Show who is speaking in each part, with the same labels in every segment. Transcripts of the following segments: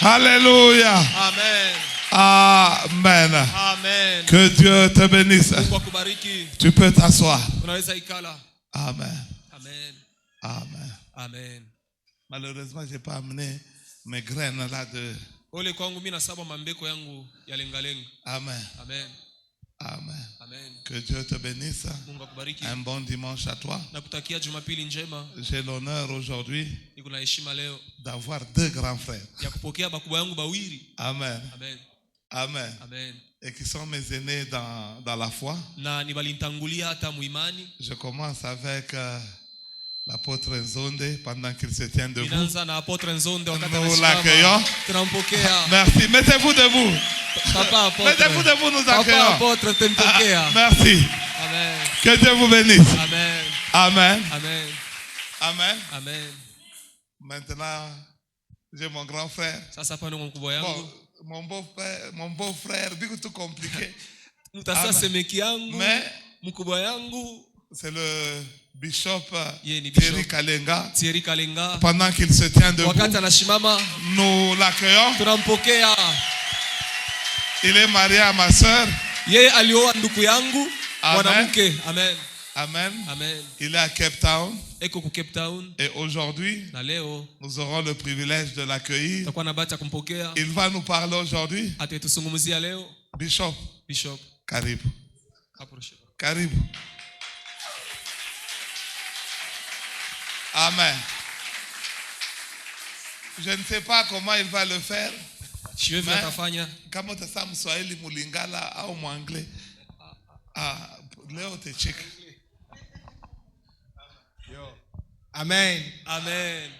Speaker 1: Alléluia.
Speaker 2: Amen.
Speaker 1: Amen.
Speaker 2: Amen.
Speaker 1: Que Dieu te bénisse.
Speaker 2: Mungu akubariki.
Speaker 1: Tu peux t'asseoir.
Speaker 2: Unaweza ikala.
Speaker 1: Amen.
Speaker 2: Amen.
Speaker 1: Amen.
Speaker 2: Amen.
Speaker 1: Malheureusement, je n'ai pas amené mes graines là de...
Speaker 2: Ole kwangu mimi nasaba mambeko yangu ya lengalenga.
Speaker 1: Amen.
Speaker 2: Amen.
Speaker 1: Amen.
Speaker 2: Amen.
Speaker 1: Que Dieu te bénisse.
Speaker 2: Mungu akubariki.
Speaker 1: Un bon dimanche à toi.
Speaker 2: Nakutakia Jumapili njema.
Speaker 1: J'ai l'honneur aujourd'hui
Speaker 2: Niko na heshima leo
Speaker 1: d'avoir deux grands frères.
Speaker 2: ya kupokea bakubwa yangu bawili.
Speaker 1: Amen.
Speaker 2: Amen.
Speaker 1: Amen.
Speaker 2: Amen.
Speaker 1: Et qui sont mes aînés dans la foi.
Speaker 2: Na nibalintangulia hata muimani.
Speaker 1: Je commence avec l'apôtre Nzonde pendant qu'il se tient debout.
Speaker 2: Inaanza na apôtre Nzonde wakati
Speaker 1: Nous
Speaker 2: anasimama.
Speaker 1: l'accueillons.
Speaker 2: Tunampokea.
Speaker 1: Merci. Mettez-vous debout.
Speaker 2: Papa apôtre.
Speaker 1: Mettez-vous debout, nous
Speaker 2: Papa
Speaker 1: accueillons.
Speaker 2: apôtre tumpokea.
Speaker 1: Merci.
Speaker 2: Amen.
Speaker 1: Que Dieu vous bénisse.
Speaker 2: Amen.
Speaker 1: Amen.
Speaker 2: Amen.
Speaker 1: Amen.
Speaker 2: Amen.
Speaker 1: Maintenant, j'ai mon grand frère.
Speaker 2: Sasa hapa ndo mkubwa yangu.
Speaker 1: Bon, mon beau-frère, beaucoup tout compliqué.
Speaker 2: Mtasa semeki yangu.
Speaker 1: Mais
Speaker 2: mkubwa yangu.
Speaker 1: C'est le bishop
Speaker 2: Thierry
Speaker 1: Kalenga.
Speaker 2: Thierry Kalenga.
Speaker 1: Pendant qu'il se tient debout,
Speaker 2: wakati anashimama,
Speaker 1: nous l'accueillons.
Speaker 2: Tunampokea.
Speaker 1: Il est marié à ma sœur.
Speaker 2: Yeye alioa ndugu yangu mwanamke. Amen.
Speaker 1: Amen.
Speaker 2: Amen.
Speaker 1: Il est à Cape Town.
Speaker 2: Eko ku Cape Town.
Speaker 1: Et aujourd'hui,
Speaker 2: na leo
Speaker 1: nous aurons le privilège de l'accueillir.
Speaker 2: Tutakuwa na bahati ya kumpokea.
Speaker 1: Il va nous parler aujourd'hui.
Speaker 2: Atatuzungumzia leo.
Speaker 1: Bishop. Karibu. Karibu. Amen. Je ne sais pas comment il va le faire. Kama utasema Mswahili mulingala au Mwangle. Leo utacheka.
Speaker 2: Amen. Amen.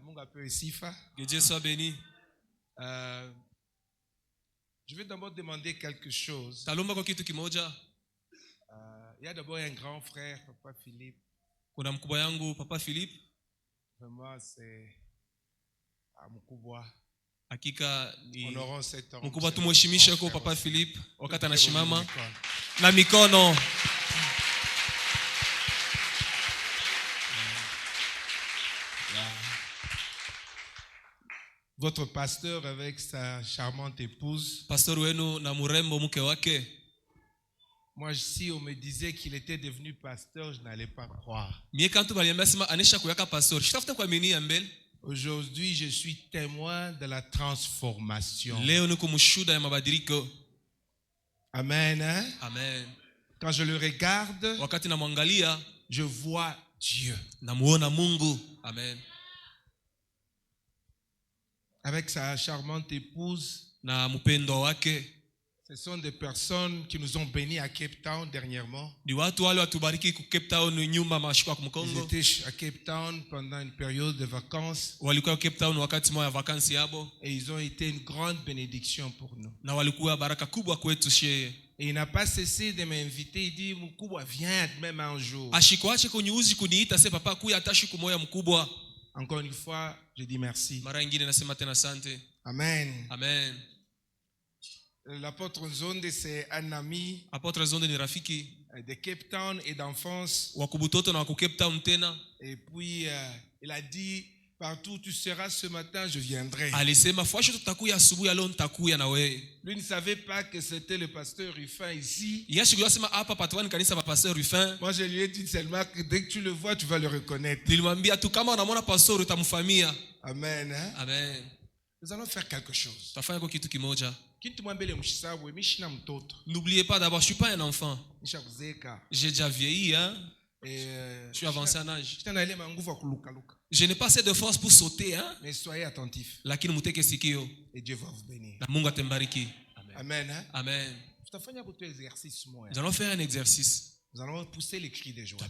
Speaker 3: Mungu apewe sifa.
Speaker 2: Que Dieu soit béni.
Speaker 3: Je vais d'abord demander quelque chose.
Speaker 2: Talomba kwa kitu kimoja.
Speaker 3: Il y a d'abord un grand frère, Papa Philippe.
Speaker 2: Kuna mkubwa yangu Papa Philippe.
Speaker 3: Vraiment c'est mkubwa.
Speaker 2: Hakika ni
Speaker 3: mkubwa,
Speaker 2: tumheshimishe kwa Papa Philippe wakati anashimama na mikono.
Speaker 3: Votre pasteur avec sa charmante épouse.
Speaker 2: Pasteur wenu na murembo mke wake.
Speaker 3: Moi, si on me disait qu'il était devenu pasteur, je n'allais pas croire. Aujourd'hui, je suis témoin de la transformation. Amen. Hein?
Speaker 2: Amen.
Speaker 3: Quand je le regarde, je vois Dieu.
Speaker 2: Amen.
Speaker 3: Avec sa charmante épouse. Ce sont des personnes qui nous ont bénis à Cape Town dernièrement. Ils étaient à Cape Town pendant une période de vacances. Et ils ont été une grande bénédiction pour nous. Et il n'a pas cessé de m'inviter. Il dit, Mukubwa, viens même un jour. Encore une fois, je dis merci. Amen.
Speaker 2: Amen.
Speaker 3: L'apôtre Nzonde, c'est un ami de Cape Town et d'enfance. Et puis, il a dit, partout où tu seras ce matin, je viendrai. Lui ne savait pas que c'était le pasteur Ruffin ici. Moi, je lui ai dit seulement que dès que tu le vois, tu vas le reconnaître. Amen. Hein?
Speaker 2: Amen.
Speaker 3: Nous allons faire quelque chose.
Speaker 2: N'oubliez pas d'abord, je ne suis pas un enfant. J'ai déjà vieilli, hein? Je suis avancé en âge. Je n'ai pas assez de force pour sauter, hein?
Speaker 3: Mais soyez attentifs.
Speaker 2: Et
Speaker 3: Dieu va vous bénir.
Speaker 2: Amen.
Speaker 3: Hein?
Speaker 2: Amen.
Speaker 3: Nous
Speaker 2: allons faire un exercice.
Speaker 3: Nous allons pousser les cris de joie.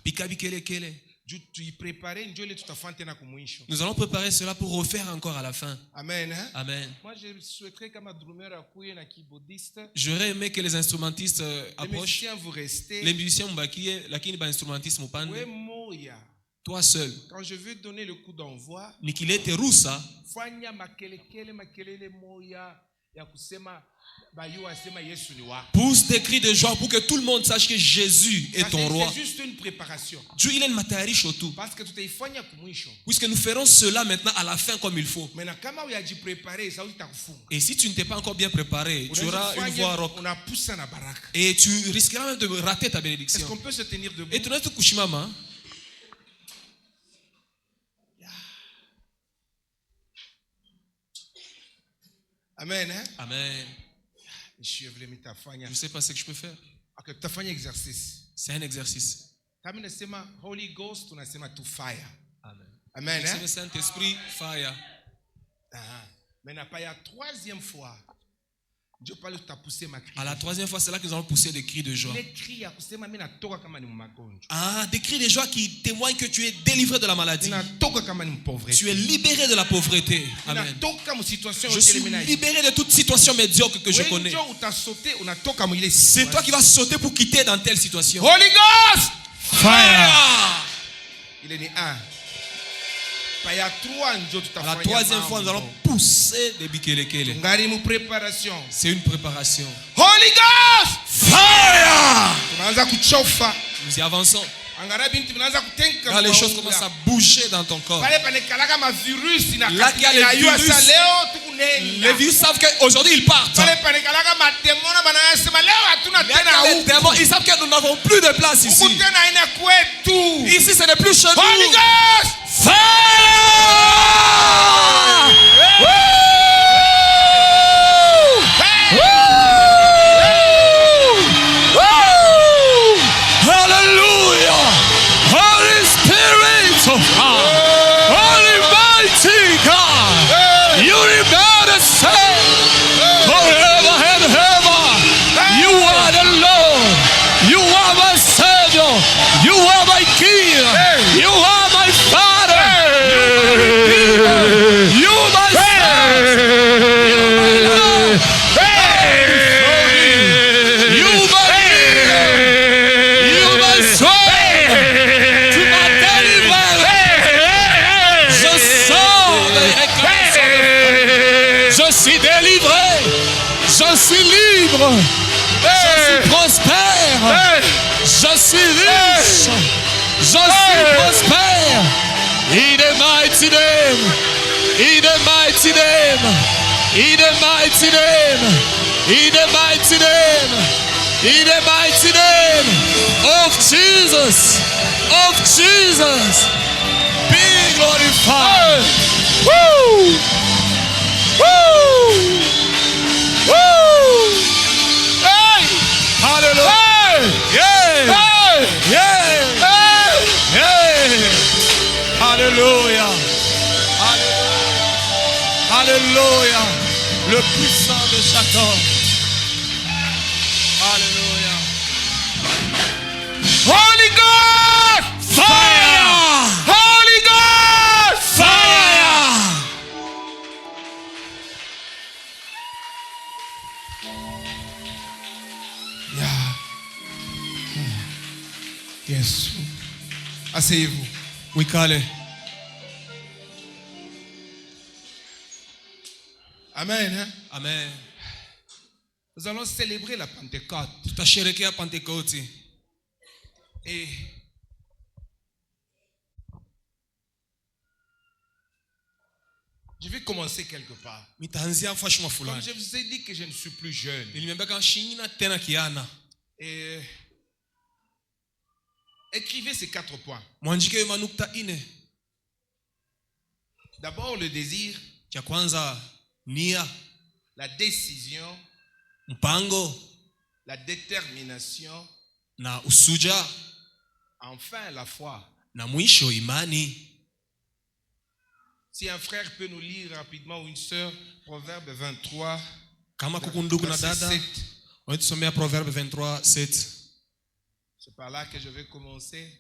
Speaker 2: Nous allons préparer cela pour refaire encore à la fin.
Speaker 3: Amen. Hein?
Speaker 2: Amen.
Speaker 3: Moi, je souhaiterais que ma drummer et keyboardiste.
Speaker 2: J'aurais aimé que les instrumentistes approchent.
Speaker 3: Les
Speaker 2: musiciens m'bakiye, lakini ba instrumentistes m'upande. Toi seul.
Speaker 3: Quand je veux donner le coup d'envoi.
Speaker 2: Nikilete rusa.
Speaker 3: Fanya makelele moya ya kusema.
Speaker 2: Pousse des cris de joie pour que tout le monde sache que Jésus est ton roi.
Speaker 3: C'est juste une préparation.
Speaker 2: Dieu il est une matayarisho tu.
Speaker 3: Parce que tutaifanya kumwisho.
Speaker 2: Puisque nous ferons cela maintenant à la fin comme il faut.
Speaker 3: Maintenant kama hujajiprepare sauti itakufunga.
Speaker 2: Et si tu ne t'es pas encore bien préparé, tu auras une voie rock.
Speaker 3: Unapusa na baraka.
Speaker 2: Et tu risqueras même de rater ta bénédiction.
Speaker 3: Est-ce qu'on peut se tenir debout?
Speaker 2: Et tu n'as tout kushimama.
Speaker 3: Amen. Hein?
Speaker 2: Amen.
Speaker 3: Je
Speaker 2: ne sais pas ce que je peux faire. C'est un exercice.
Speaker 3: Holy Ghost, tunasema to fire.
Speaker 2: Amen.
Speaker 3: Amen.
Speaker 2: C'est le Saint-Esprit, fire.
Speaker 3: Mais n'a pas la troisième fois. Dieu parle de pousser ma cri.
Speaker 2: À la troisième fois, c'est là que nous allons pousser des cris de joie.
Speaker 3: Les cris à pousser ma mina toka kama ni mmagonjwa.
Speaker 2: Ah, des cris de joie qui témoignent que tu es délivré de la maladie.
Speaker 3: Mina toka kama ni pauvreté.
Speaker 2: Tu es libéré de la pauvreté. Amen.
Speaker 3: Mina toka mu situation
Speaker 2: je suis libéré de toute situation médiocre que je connais. C'est toi qui vas sauter pour quitter dans telle situation.
Speaker 3: Holy Ghost!
Speaker 2: Fire!
Speaker 3: Il est né un.
Speaker 2: À la troisième fois, nous allons pousser des bikelekele. C'est une préparation.
Speaker 3: Holy Ghost!
Speaker 2: Fire! Nous y avançons. Quand les choses commencent à bouger dans ton corps. Là qu'il y a les virus. Les virus savent qu'aujourd'hui ils partent. Les démons, ils savent que nous n'avons plus de place ici. Ici ce n'est plus chez nous.
Speaker 3: Holy Ghost!
Speaker 2: Fire! Hallelujah! Holy Spirit of God, Holy Mighty God, you remain the same forever and ever. You are the Lord. You are my Savior. You are my King. You are my Father. You my Son. You my leader. You my soul. Tu m'as délivré. Je sors de réclamation. Je suis délivré. Je suis libre. Je suis prospère. Je suis riche. Je suis prospère. In the mighty name. In the mighty name. In the mighty name. In the mighty name. In the mighty name of Jesus. Of Jesus. Be glorified. Woo! Woo! Woo! Hey! Hallelujah! Hey! Yeah! Yeah! Yeah! Alléluia. Alléluia. Alléluia. Le puissant de Jacob. Alléluia.
Speaker 3: Holy God!
Speaker 2: Fire!
Speaker 3: Holy God!
Speaker 2: Fire!
Speaker 3: Yeah. Yes. Asseyez-vous.
Speaker 2: Oui, Calais.
Speaker 3: Amen. Hein?
Speaker 2: Amen.
Speaker 3: Nous allons célébrer la Pentecôte.
Speaker 2: Tutasherehekea Pentecote.
Speaker 3: Et je vais commencer quelque part. Comme je vous ai dit que je ne suis plus jeune. Et écrivez ces 4 points. D'abord le désir. La décision. La détermination. Enfin la foi. Si un frère peut nous lire rapidement ou une sœur, Proverbe 23.
Speaker 2: Proverbe 23, 7.
Speaker 3: C'est par là que je vais commencer.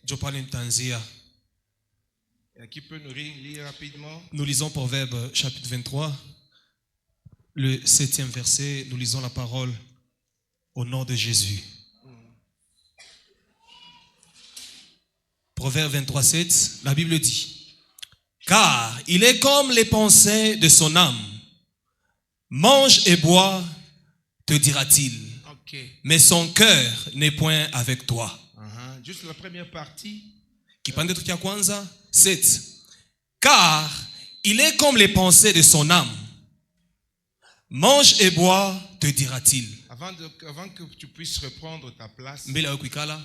Speaker 3: Et qui peut nous lire rapidement?
Speaker 2: Nous lisons Proverbe chapitre 23, le 7e verset. Nous lisons la parole au nom de Jésus. Proverbe 23, 7, la Bible dit: car il est comme les pensées de son âme. Mange et bois, te dira-t-il.
Speaker 3: Okay.
Speaker 2: Mais son cœur n'est point avec toi.
Speaker 3: Juste la première partie.
Speaker 2: Kipande tu cha kwanza 7. Car il est comme les pensées de son âme. Mange et bois, te dira-t-il.
Speaker 3: Avant que tu puisses reprendre ta place,
Speaker 2: Mbele ya kuikala,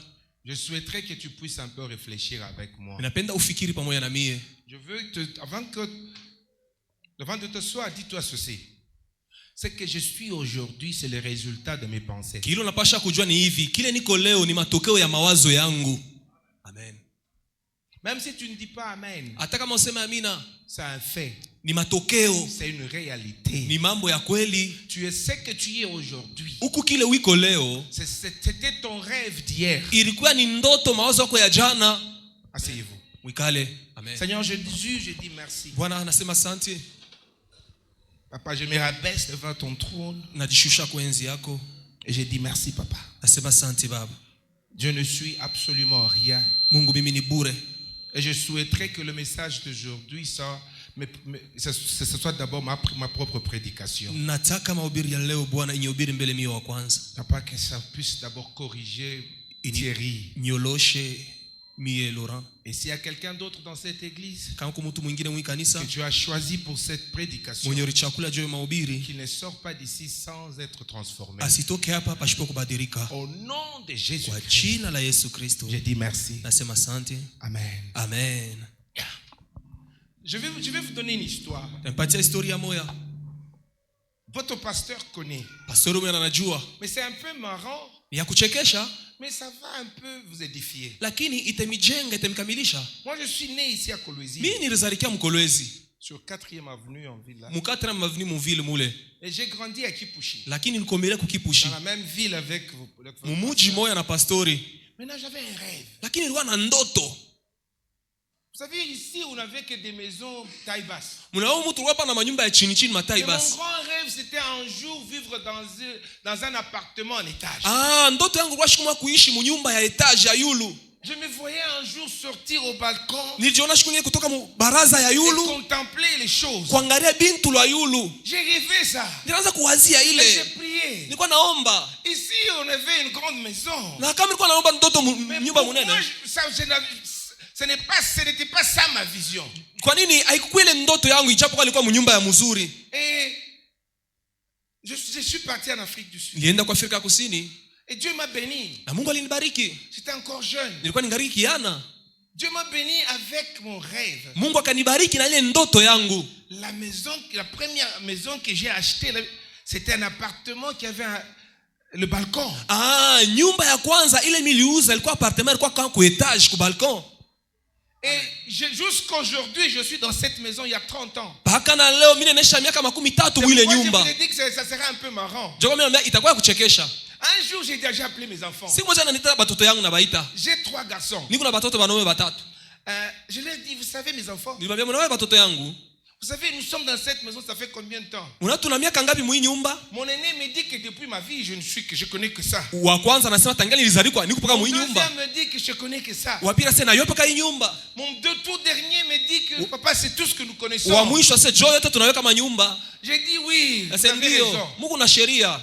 Speaker 3: je souhaiterais que tu puisses un peu réfléchir avec moi.
Speaker 2: napenda ufikiri pamoja na mie.
Speaker 3: Je veux avant de t'asseoir, dis-toi ceci. Ce que je suis aujourd'hui, c'est le résultat de mes pensées.
Speaker 2: Kile unapasha kujua ni hivi, kile niko leo ni matokeo ya mawazo yangu. Amen.
Speaker 3: Même si tu ne dis pas amen,
Speaker 2: Hata kama useme amina,
Speaker 3: c'est un fait.
Speaker 2: ni matokeo,
Speaker 3: C'est une réalité.
Speaker 2: ni mambo ya kweli.
Speaker 3: Tu es ce que tu es aujourd'hui.
Speaker 2: Huku kile wiko leo,
Speaker 3: C'était ton rêve d'hier.
Speaker 2: ilikuwa ni ndoto, mawazo yako ya jana.
Speaker 3: Asseyez-vous.
Speaker 2: Wikale. Amen.
Speaker 3: Seigneur Jésus, je dis merci.
Speaker 2: Bwana anasema asante.
Speaker 3: Papa, je me rabaisse devant ton trône
Speaker 2: Najishusha kwa enzi yako.
Speaker 3: et je dis merci, Papa.
Speaker 2: Nasema asante Baba.
Speaker 3: Je ne suis absolument rien.
Speaker 2: Mungu mimi ni bure.
Speaker 3: Et je souhaiterais que le message d'aujourd'hui ce soit d'abord ma propre prédication.
Speaker 2: Nataka mahubiri ya leo Bwana inyehubiri mbele mio wa kwanza.
Speaker 3: Papa, que ça puisse d'abord corriger Thierry.
Speaker 2: Nyoloshe mie Laurent.
Speaker 3: Et s'il y a quelqu'un d'autre dans cette église
Speaker 2: Kama kwa mtu mwingine mwi kanisa
Speaker 3: que tu as choisi pour cette prédication,
Speaker 2: mwenye ulichakula juu ya mahubiri,
Speaker 3: qu'il ne sort pas d'ici sans être transformé.
Speaker 2: asitoke hapa pasipo kubadilika.
Speaker 3: Au nom de Jésus
Speaker 2: Kwa
Speaker 3: Christ,
Speaker 2: jina la Yesu Kristo.
Speaker 3: je dis merci.
Speaker 2: Nasema asante.
Speaker 3: Amen.
Speaker 2: Amen.
Speaker 3: Je vais vous donner une histoire.
Speaker 2: Nampatia historia moja.
Speaker 3: Votre pasteur connaît.
Speaker 2: Pastor mwenye anajua.
Speaker 3: Mais c'est un peu marrant.
Speaker 2: Ni ya kuchekesha,
Speaker 3: Mais ça va un peu vous édifier.
Speaker 2: lakini itamijenga, itamkamilisha.
Speaker 3: Moi, je suis né ici à Kolwezi,
Speaker 2: Mimi nilizalikia Mkolwezi.
Speaker 3: sur 4e avenue en ville là.
Speaker 2: Mukatra mavini muvile mule.
Speaker 3: Et j'ai grandi à Kipushi,
Speaker 2: Lakini nikomelea kukipushi.
Speaker 3: dans la même ville avec vous.
Speaker 2: Mumuji moya na pastori.
Speaker 3: Maintenant, j'avais un rêve.
Speaker 2: Lakini nilikuwa na ndoto.
Speaker 3: Vous savez, ici, on n'avait que des maisons taille basse.
Speaker 2: Mnao mtu hapa na manyumba ya chini chini matai
Speaker 3: Et mon
Speaker 2: basi.
Speaker 3: grand rêve, c'était un jour vivre dans un appartement en étage.
Speaker 2: Ndoto yangu kwa shikuma kuishi munyumba ya etage ya yulu.
Speaker 3: Je me voyais un jour sortir au balcon
Speaker 2: Nilijiona shikunie kutoka baraza ya
Speaker 3: et
Speaker 2: yulu
Speaker 3: contempler les choses.
Speaker 2: kuangalia bintu la yulu.
Speaker 3: J'ai rêvé ça.
Speaker 2: Nilianza kuwazia
Speaker 3: Et
Speaker 2: ile.
Speaker 3: j'ai prié.
Speaker 2: Nilikuwa naomba.
Speaker 3: Ici, on avait une grande maison.
Speaker 2: Na kama nilikuwa naomba ndoto
Speaker 3: Mais
Speaker 2: nyumba
Speaker 3: pour
Speaker 2: munene.
Speaker 3: moi, ce n'était pas ça ma vision.
Speaker 2: Kwa nini haikuwa ile ndoto yangu ijapokuwa ilikuwa mnyumba ya mzuri?
Speaker 3: Et je suis parti en Afrique du Sud.
Speaker 2: Nilienda kwa Afrika Kusini.
Speaker 3: Et Dieu m'a béni.
Speaker 2: Na Mungu alinibariki.
Speaker 3: J'étais encore jeune.
Speaker 2: Nilikuwa ningali kijana.
Speaker 3: Dieu m'a béni avec mon rêve.
Speaker 2: Mungu akanibariki na ile ndoto yangu.
Speaker 3: La première maison que j'ai achetée, c'était un appartement qui avait le balcon.
Speaker 2: Nyumba ya kwanza ile niliuza ilikuwa apartment, ilikuwa kama ku etage ku balcon.
Speaker 3: Et jusqu'aujourd'hui, je suis dans cette maison il y a 30 ans.
Speaker 2: Paka na leo mimi naisha miaka 13 mwile nyumba.
Speaker 3: Je vous ai dit que ça serait un peu marrant.
Speaker 2: Joko mimi itakuwa kuchekesha.
Speaker 3: Un jour, j'ai déjà appelé mes enfants.
Speaker 2: Siku moja nanita batoto yangu na baita.
Speaker 3: J'ai 3 garçons.
Speaker 2: Niko na batoto banaume batatu.
Speaker 3: Je leur dis, vous savez mes enfants,
Speaker 2: Nilimwambia mnawe batoto yangu,
Speaker 3: vous savez, nous sommes dans cette maison, ça fait combien de temps?
Speaker 2: unatuna miaka ngapi mwi nyumba?
Speaker 3: Mon aîné me dit que depuis ma vie, je connais que ça.
Speaker 2: Wa kwanza anasema tangia nilizalikwa niko paka
Speaker 3: Mon
Speaker 2: mwi nyumba.
Speaker 3: deuxième me dit que je connais que ça.
Speaker 2: Wa pili sasa yope kai nyumba.
Speaker 3: Mon tout dernier me dit que papa, c'est tout ce que nous connaissons.
Speaker 2: Wa mwisho sasa jo yote tunaweka manyumba.
Speaker 3: J'ai dit oui, vous
Speaker 2: Sasa
Speaker 3: avez
Speaker 2: ndio
Speaker 3: raison.
Speaker 2: Mungu na sheria.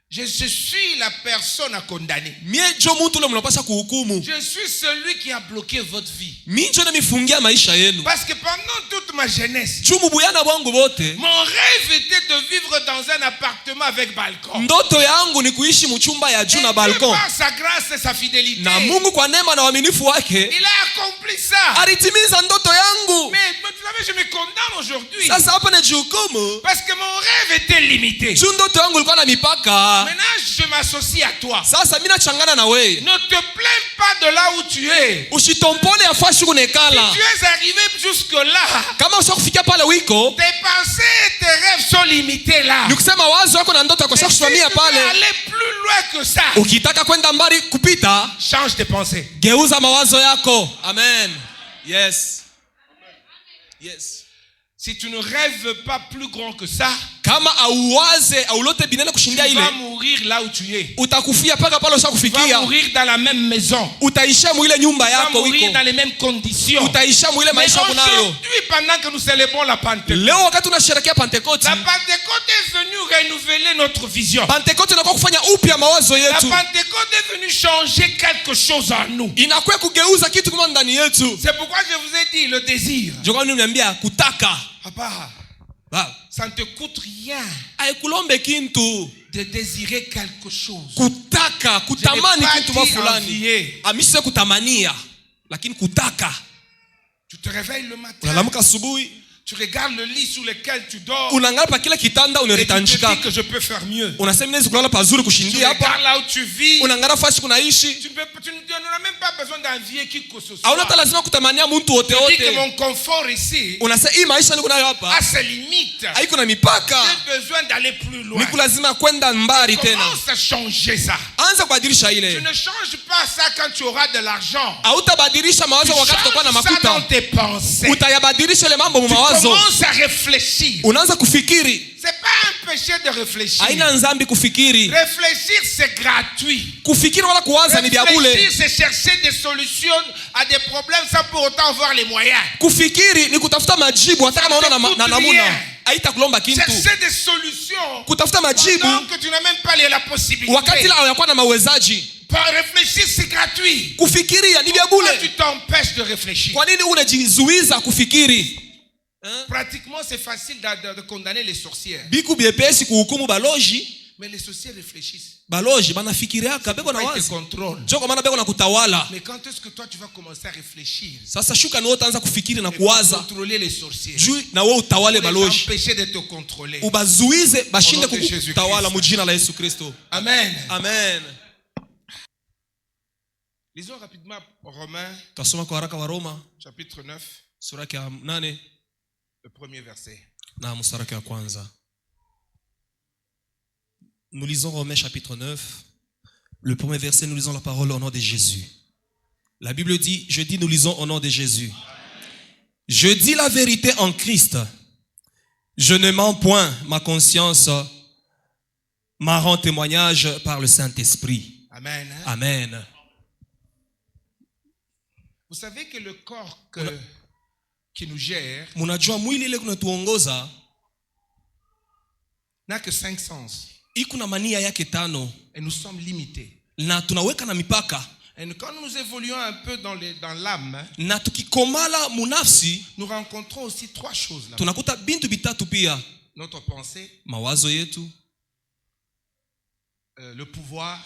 Speaker 3: Je suis la personne à condamner.
Speaker 2: Mie jo mtu ule mnapaswa kuhukumu.
Speaker 3: Je suis celui qui a bloqué votre vie.
Speaker 2: Mimi ndio nimefungia maisha yenu.
Speaker 3: Parce que pendant toute ma jeunesse,
Speaker 2: Chumu buyana bwangu bote.
Speaker 3: mon rêve était de vivre dans un appartement avec balcon.
Speaker 2: Ndoto yangu ni kuishi mchumba ya juu na balkon.
Speaker 3: Par sa grâce et sa fidélité,
Speaker 2: Na Mungu kwa neema na uaminifu wake
Speaker 3: il a accompli ça.
Speaker 2: alitimiza ndoto yangu.
Speaker 3: Mais vous savez, je me condamne aujourd'hui.
Speaker 2: Sasa hapa ni jukumu.
Speaker 3: Parce que mon rêve était limité.
Speaker 2: Juu ndoto yangu ilikuwa na mipaka.
Speaker 3: Maintenant, je m'associe à toi.
Speaker 2: Sasa mimi nachangana na wewe.
Speaker 3: Ne te plains pas de là où tu es.
Speaker 2: Usitompone afasi kunekala.
Speaker 3: Si tu es arrivé jusque-là,
Speaker 2: Kama ushakufikia pale wiko,
Speaker 3: tes pensées et tes rêves sont limités là.
Speaker 2: nikusema wazo yako na ndoto yako sasa
Speaker 3: Si tu
Speaker 2: kusimamia
Speaker 3: veux
Speaker 2: pale.
Speaker 3: aller plus loin que ça,
Speaker 2: Ukitaka kwenda mbali kupita,
Speaker 3: change tes pensées.
Speaker 2: geuza mawazo yako. Amen. Yes. Yes.
Speaker 3: Si tu ne rêves pas plus grand que ça,
Speaker 2: Kama auwaze aulote binene kushindia ile,
Speaker 3: tu vas mourir là où tu es.
Speaker 2: Utakufia paka pale ushakufikia.
Speaker 3: Tu vas mourir dans la même maison.
Speaker 2: Utaisha mwile nyumba yako.
Speaker 3: Tu vas mourir dans les mêmes conditions.
Speaker 2: Utaisha mwile maisha kunayo.
Speaker 3: Aujourd'hui, pendant que nous célébrons la Pentecôte,
Speaker 2: leo wakati tunasherehekea Pentecôte,
Speaker 3: la Pentecôte est venue renouveler notre vision.
Speaker 2: Pentecôte inakuwa kufanya upya mawazo yetu.
Speaker 3: La Pentecôte est venue changer quelque chose en nous.
Speaker 2: Inakuwa kugeuza kitu kama ndani yetu.
Speaker 3: C'est pourquoi je vous ai dit le désir.
Speaker 2: Joko niambia kutaka.
Speaker 3: Papa, ça ne te coûte rien
Speaker 2: haikulombe kintu
Speaker 3: de désirer quelque chose.
Speaker 2: Kutaka, kutamani kitu fulani. Amise kutamania, lakini kutaka.
Speaker 3: Tu te réveilles le matin.
Speaker 2: Unalamuka asubuhi.
Speaker 3: Tu regardes le lit sur lequel tu dors.
Speaker 2: Unaangalia pa kile kitanda unaritanjika.
Speaker 3: Et tu te dis que je peux faire mieux.
Speaker 2: Unasema naweza kulala pazuri kushindia hapa.
Speaker 3: Tu regardes là où tu vis.
Speaker 2: Unaangalia fasi kunaishi.
Speaker 3: Tu n'as même pas besoin d'envier qui que ce soit.
Speaker 2: Hauna hata lazima kutamania mtu wote wote.
Speaker 3: Tu dis que mon confort ici.
Speaker 2: Unasema hii maisha niko nayo hapa.
Speaker 3: A ses limites.
Speaker 2: Haiko na mipaka.
Speaker 3: J'ai besoin d'aller plus loin.
Speaker 2: Niko lazima kwenda mbali tena.
Speaker 3: Commence à changer ça.
Speaker 2: Anza kubadilisha ile.
Speaker 3: Tu ne changes pas ça quand tu auras de l'argent.
Speaker 2: Hautabadilisha mawazo wakati utakuwa na makuta.
Speaker 3: Ça dans tes pensées.
Speaker 2: Utayabadilisha ile mambo mu mawazo.
Speaker 3: Tu commences à réfléchir.
Speaker 2: Unaanza kufikiri.
Speaker 3: C'est pas un péché de réfléchir.
Speaker 2: Haina nzambi kufikiri.
Speaker 3: Réfléchir c'est gratuit.
Speaker 2: Kufikiri wala kuwaza ni vya bure.
Speaker 3: Réfléchir c'est chercher des solutions à des problèmes sans pour autant avoir les moyens.
Speaker 2: Kufikiri ni kutafuta majibu hata kama unaona na namuna. Haitakulomba kintu.
Speaker 3: Chercher des solutions.
Speaker 2: Kutafuta majibu.
Speaker 3: Donc tu n'as même pas la possibilité.
Speaker 2: Wakati la unakuwa na mawezaji.
Speaker 3: Réfléchir c'est gratuit.
Speaker 2: Kufikiria ni vya bure.
Speaker 3: Tu t'empêches de réfléchir.
Speaker 2: Kwa nini unajizuiza kufikiri?
Speaker 3: Pratiquement c'est facile de condamner les sorcières.
Speaker 2: Biku biepesi kuhukumu baloji.
Speaker 3: Mais les sorcières réfléchissent.
Speaker 2: Baloji banafikiria kabeko na wazi. Joko maana beko na kutawala.
Speaker 3: Mais quand est-ce que toi tu vas commencer à réfléchir?
Speaker 2: Sasa shuka ni wewe utaanza kufikiri na kuwaza.
Speaker 3: Contrôler les sorcières.
Speaker 2: Juu na wewe utawale baloji.
Speaker 3: Empêcher de te contrôler.
Speaker 2: Ubazuize bashinde kukutawala mu jina la Yesu Kristo.
Speaker 3: Amen.
Speaker 2: Amen.
Speaker 3: Lisons rapidement Romains.
Speaker 2: Tasoma kwa haraka wa Roma
Speaker 3: chapitre 9.
Speaker 2: Sura ya 8.
Speaker 3: Le premier verset.
Speaker 2: Na mstari wa kwanza. Nous lisons Romains chapitre 9. Le premier verset, nous lisons la parole au nom de Jésus. La Bible dit, je dis, nous lisons au nom de Jésus. Je dis la vérité en Christ. Je ne mens point, ma conscience m'a rend témoignage par le Saint-Esprit.
Speaker 3: Amen.
Speaker 2: Amen.
Speaker 3: Vous savez que le corps qui nous gère n'a que 5 sens. Et nous sommes limités. Et quand nous évoluons un peu dans l'âme, nous rencontrons aussi 3 choses là. Notre pensée, le pouvoir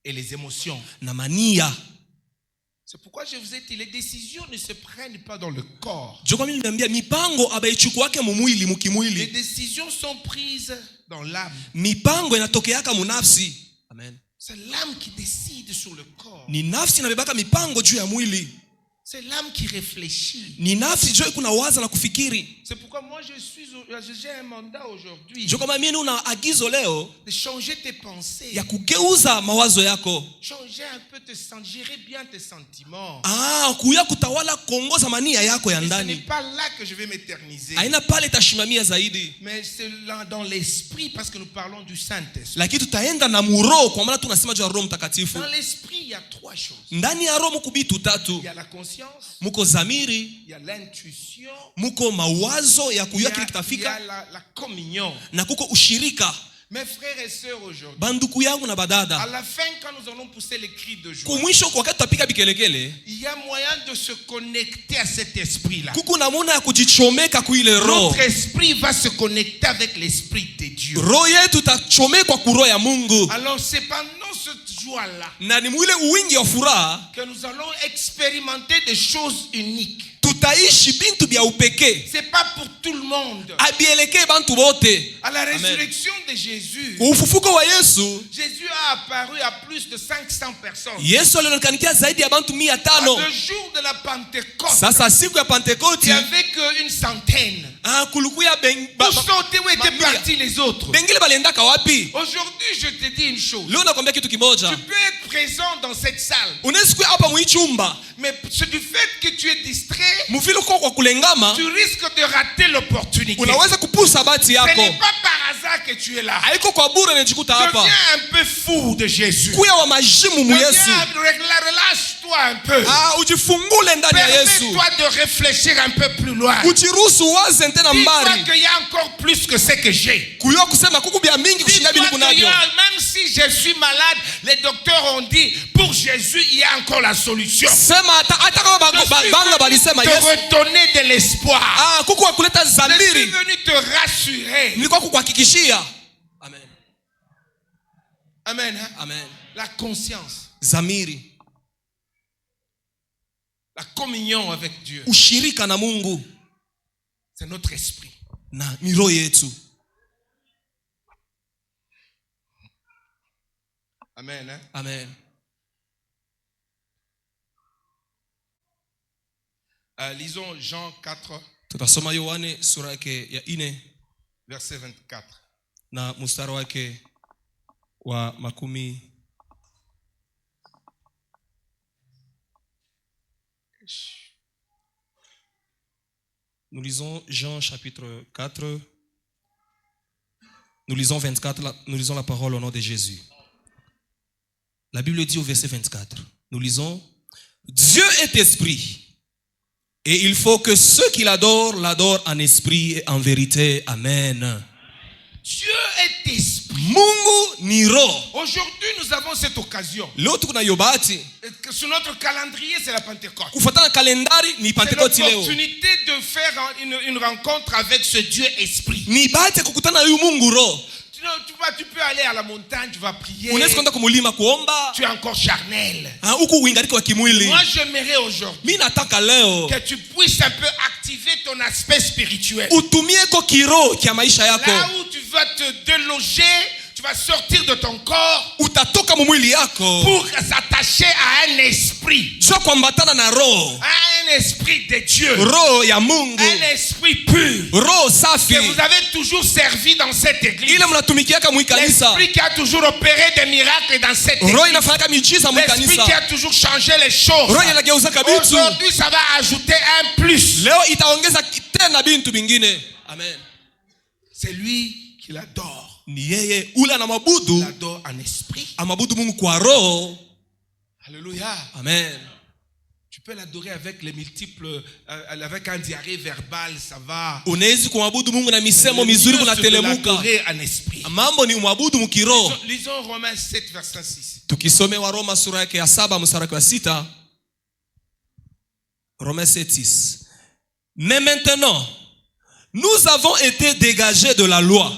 Speaker 3: et les émotions. C'est pourquoi je vous ai dit, les décisions ne se prennent pas dans le corps. Les décisions sont prises dans l'âme. C'est l'âme qui décide sur le corps. C'est l'âme qui réfléchit. C'est pourquoi moi j'ai un mandat aujourd'hui de changer tes pensées. Changer un peu gérer bien tes sentiments. Ce n'est pas là que je vais m'éterniser. Mais c'est là dans l'esprit parce que nous parlons du Saint-Esprit. Dans l'esprit, il y a 3 choses. Il y a la conscience. Il y a l'intuition. Il y a la communion. Mes frères et sœurs aujourd'hui, à la fin quand nous allons pousser les cris de joie, il y a moyen de se connecter à cet esprit-là. Notre esprit va se connecter avec l'esprit de Dieu. Alors c'est pendant cette joie-là que nous allons expérimenter des choses uniques. C'est pas pour tout le monde. À la résurrection de Jésus, Jésus a apparu à plus de 500 personnes. Le jour de la Pentecôte, il n'y avait qu'une centaine. Où sont où étaient partis les autres? Aujourd'hui, je te dis une chose. Tu peux être présent dans cette salle. Mais c'est du fait que tu es distrait, tu risques de rater l'opportunité. Ce n'est pas par hasard que tu es là. Deviens un peu fou de Jésus. Relâche-toi un peu. Permets-toi de réfléchir un peu plus loin. Dis-toi qu'il y a encore plus que ce que j'ai. Dis-toi même si je suis malade, les docteurs ont dit pour Jésus il y a encore la solution. Je suis venu te redonner de l'espoir. Je suis venu te rassurer.
Speaker 2: Amen.
Speaker 3: Amen. Hein?
Speaker 2: Amen.
Speaker 3: La conscience.
Speaker 2: Zamiri.
Speaker 3: La communion avec Dieu.
Speaker 2: Ushirika na Mungu.
Speaker 3: C'est notre esprit.
Speaker 2: Na miro yetu.
Speaker 3: Amen. Hein?
Speaker 2: Amen.
Speaker 3: Lisons Jean 4.
Speaker 2: Tutasoma Yohane sura yake ya 4
Speaker 3: verset 24.
Speaker 2: Na mstari wake wa makumi. Nous lisons Jean chapitre 4. Nous lisons 24. Nous lisons la parole au nom de Jésus. La Bible dit au verset 24. Nous lisons: Dieu est esprit. Et il faut que ceux qui l'adorent, l'adorent en esprit et en vérité. Amen.
Speaker 3: Dieu est esprit.
Speaker 2: Mungu ni roho.
Speaker 3: Aujourd'hui, nous avons cette occasion.
Speaker 2: Leo tuko na yobati.
Speaker 3: Sur notre calendrier, c'est la Pentecôte.
Speaker 2: Kufuatana kalendari ni Pentecote leo.
Speaker 3: C'est l'opportunité de faire une rencontre avec ce Dieu esprit.
Speaker 2: Ni bahati kukutana na huyu Mungu roho.
Speaker 3: Tu peux aller à la montagne, tu vas prier.
Speaker 2: Unaweza kwenda kumulima kuomba.
Speaker 3: Tu es encore charnel.
Speaker 2: Huko uingaliki wa kimwili.
Speaker 3: Moi, j'aimerais aujourd'hui
Speaker 2: mimi nataka leo
Speaker 3: que tu puisses un peu activer ton aspect spirituel.
Speaker 2: Utumie ko kiroho kia maisha yako.
Speaker 3: Là où tu vas te déloger, tu vas sortir de ton corps.
Speaker 2: Utatoka mu mwili yako
Speaker 3: pour s'attacher à un esprit.
Speaker 2: Sio kuambatana na roho.
Speaker 3: Un esprit de Dieu.
Speaker 2: Roho ya Mungu.
Speaker 3: Un esprit pur.
Speaker 2: Roho safi.
Speaker 3: Que vous avez toujours servi dans cette église.
Speaker 2: Ile mnatumikiaka mu kanisa.
Speaker 3: L'esprit qui a toujours opéré des miracles dans cette église.
Speaker 2: Roho inafanya miujiza mu kanisa.
Speaker 3: L'esprit qui a toujours changé les choses.
Speaker 2: Roho inageuza kabitu.
Speaker 3: Aujourd'hui ça va ajouter un plus.
Speaker 2: Leo itaongeza tena bintu bingine. Amen.
Speaker 3: C'est lui qui l'adore.
Speaker 2: Ni yeye ule anamabudu.
Speaker 3: L'adore en esprit.
Speaker 2: Amabudu Mungu kwa roho.
Speaker 3: Alléluia.
Speaker 2: Amen.
Speaker 3: Tu peux l'adorer avec les multiples, avec un diarrhée verbal, ça va.
Speaker 2: Unaweza kumwabudu Mungu na misemo mizuri kunatelemuka.
Speaker 3: En esprit.
Speaker 2: Mambo ni umwabudu mkiroho.
Speaker 3: Lisons Romains 7 verset 6.
Speaker 2: Tukisome wa Roma sura yake ya 7 mstari wa 6. Romains 7:6. Mais maintenant, nous avons été dégagés de la loi,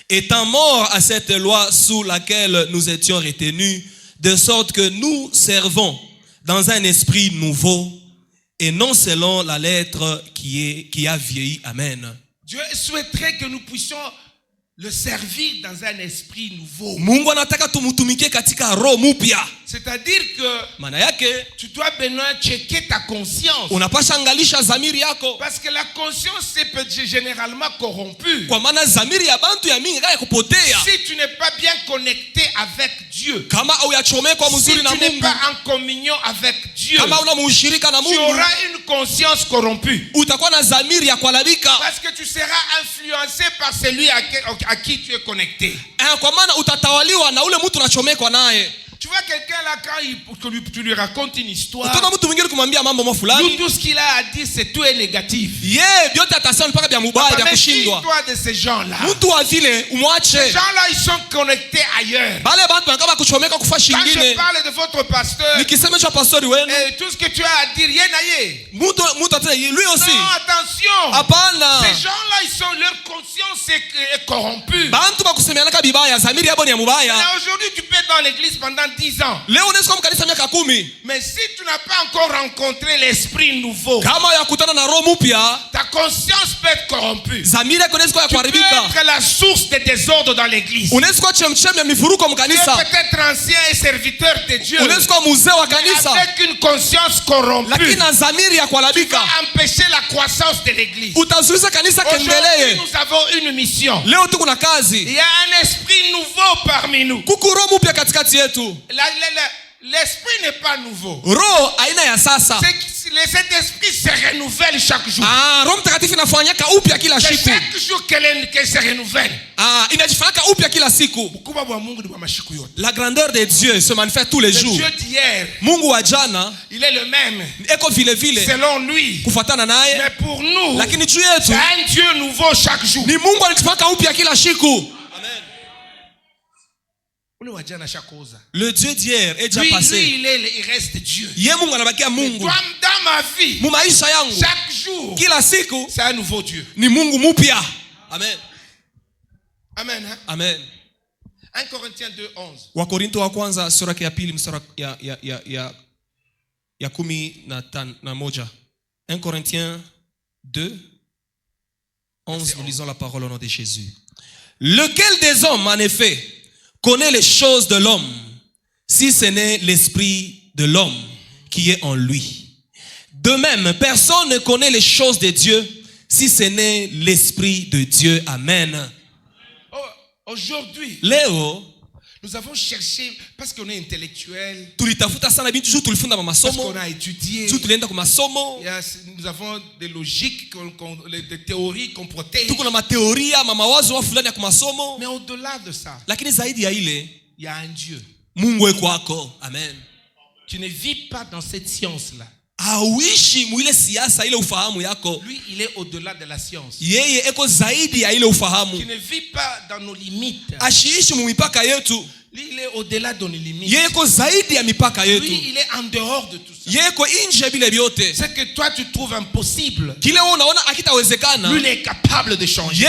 Speaker 2: étant morts à cette loi sous laquelle nous étions retenus, de sorte que nous servons dans un esprit nouveau et non selon la lettre qui a vieilli. Amen.
Speaker 3: Dieu souhaiterait que nous puissions le servir dans un esprit nouveau.
Speaker 2: Mungu anataka tumutumikie katika roho mpya.
Speaker 3: C'est-à-dire que
Speaker 2: maana yake
Speaker 3: tu dois maintenant checker ta conscience.
Speaker 2: Unapasha angalisha zamiri yako.
Speaker 3: Parce que la conscience est généralement corrompue.
Speaker 2: Kwa maana zamiri ya bantu ya mingi kaya kupotea.
Speaker 3: Si tu n'es pas bien connecté avec Dieu.
Speaker 2: Kama uyachome kwa mzuri na Mungu.
Speaker 3: Si tu n'es pas en communion avec Dieu.
Speaker 2: Kama una mushirika na Mungu.
Speaker 3: Tu auras une conscience corrompue.
Speaker 2: Utakuwa na zamiri ya kuharibika.
Speaker 3: Parce que tu seras influencé par celui à qui tu es connecté.
Speaker 2: Kwa maana utatawaliwa na ule mtu unachomekwa naye.
Speaker 3: Tu vois quelqu'un là quand tu lui racontes une histoire.
Speaker 2: Mtu mwingine kumwambia mambo mafulani.
Speaker 3: Tout ce qu'il a à dire c'est tout est négatif.
Speaker 2: Vyote atasema mpaka vya mubaya vya kushindwa.
Speaker 3: Toi de ces gens là.
Speaker 2: Mtu wa vile umwache.
Speaker 3: Ces gens là ils sont connectés ailleurs.
Speaker 2: Bale bantu wanakaba kuchomeka kufa shingine.
Speaker 3: Quand je parle de votre pasteur.
Speaker 2: Nikisema cha pastori wenu.
Speaker 3: Et tout ce que tu as à dire yenaye.
Speaker 2: Mtu atende lui aussi.
Speaker 3: Non, attention.
Speaker 2: Hapana.
Speaker 3: Ces gens là ils sont leur conscience est corrompue.
Speaker 2: Bantu bakusemeana kabibaya zamiri yabo ni ya mubaya.
Speaker 3: Aujourd'hui tu peux être dans l'église pendant 10 ans.
Speaker 2: Leo unaweza kuwa mkanisa miaka 10.
Speaker 3: Mais si tu n'as pas encore rencontré l'esprit nouveau,
Speaker 2: kama yakutana na roho mpya,
Speaker 3: ta conscience peut être corrompue.
Speaker 2: Zamira yako inaweza kuwa kuharibika.
Speaker 3: Tu peux être la source de désordre dans l'église.
Speaker 2: Unaweza kuwa chemchem ya mifuruko mkanisa.
Speaker 3: Tu peux peut-être ancien et serviteur de Dieu.
Speaker 2: Unaweza kuwa mzee wa kanisa.
Speaker 3: Avec une conscience corrompue.
Speaker 2: Lakini na zamiri ya kuharibika.
Speaker 3: Tu vas empêcher la croissance de l'église.
Speaker 2: Utazuiza kanisa kendelee.
Speaker 3: Aujourd'hui nous avons une mission.
Speaker 2: Leo tuko na kazi.
Speaker 3: Il y a un esprit nouveau parmi nous.
Speaker 2: Kuku roho mpya katikati yetu.
Speaker 3: L'esprit n'est pas nouveau.
Speaker 2: Roho aina ya sasa.
Speaker 3: Cet esprit se renouvelle chaque jour.
Speaker 2: Roho Mtakatifu inafanyika upya kila siku.
Speaker 3: Chaque jour qu'elle se renouvelle.
Speaker 2: Inajifanyika upya kila siku. La grandeur de Dieu se manifeste tous les jours.
Speaker 3: Dieu d'hier,
Speaker 2: Mungu wa jana,
Speaker 3: il est le même.
Speaker 2: Eko vile vile.
Speaker 3: Selon lui.
Speaker 2: Kufuatana naye.
Speaker 3: Mais pour nous,
Speaker 2: lakini juu yetu,
Speaker 3: c'est un Dieu nouveau chaque jour.
Speaker 2: Ni Mungu anatufanyika upya kila siku. Le Dieu d'hier est déjà passé.
Speaker 3: Lui, il reste Dieu.
Speaker 2: Yeye Mungu anabakia Mungu.
Speaker 3: Dans ma vie,
Speaker 2: mu maisha yangu,
Speaker 3: chaque jour,
Speaker 2: kila siku,
Speaker 3: c'est un nouveau Dieu.
Speaker 2: Ni Mungu mpya. Amen.
Speaker 3: Amen. Hein?
Speaker 2: Amen.
Speaker 3: 1 Corinthiens 2:11.
Speaker 2: Wakorinto wa kwanza sura ya pili mstari ya 11. 1 Corinthiens 2:11, nous lisons la parole au nom de Jésus. Lequel des hommes en effet connaît les choses de l'homme, si ce n'est l'esprit de l'homme qui est en lui? De même, personne ne connaît les choses de Dieu, si ce n'est l'esprit de Dieu. Amen.
Speaker 3: Aujourd'hui,
Speaker 2: Léo,
Speaker 3: nous avons cherché, parce qu'on est intellectuel,
Speaker 2: parce
Speaker 3: qu'on a étudié, nous avons des logiques, des théories qu'on protège. Mais au-delà de ça, il y a un Dieu.
Speaker 2: Amen.
Speaker 3: Tu ne vis pas dans cette science-là. Lui, il est au-delà de la science. Tu ne vis pas dans nos limites. Lui, il est au-delà de nos limites. Lui, il est en dehors de tout ça. Ce que toi tu trouves impossible, lui, il est capable de changer.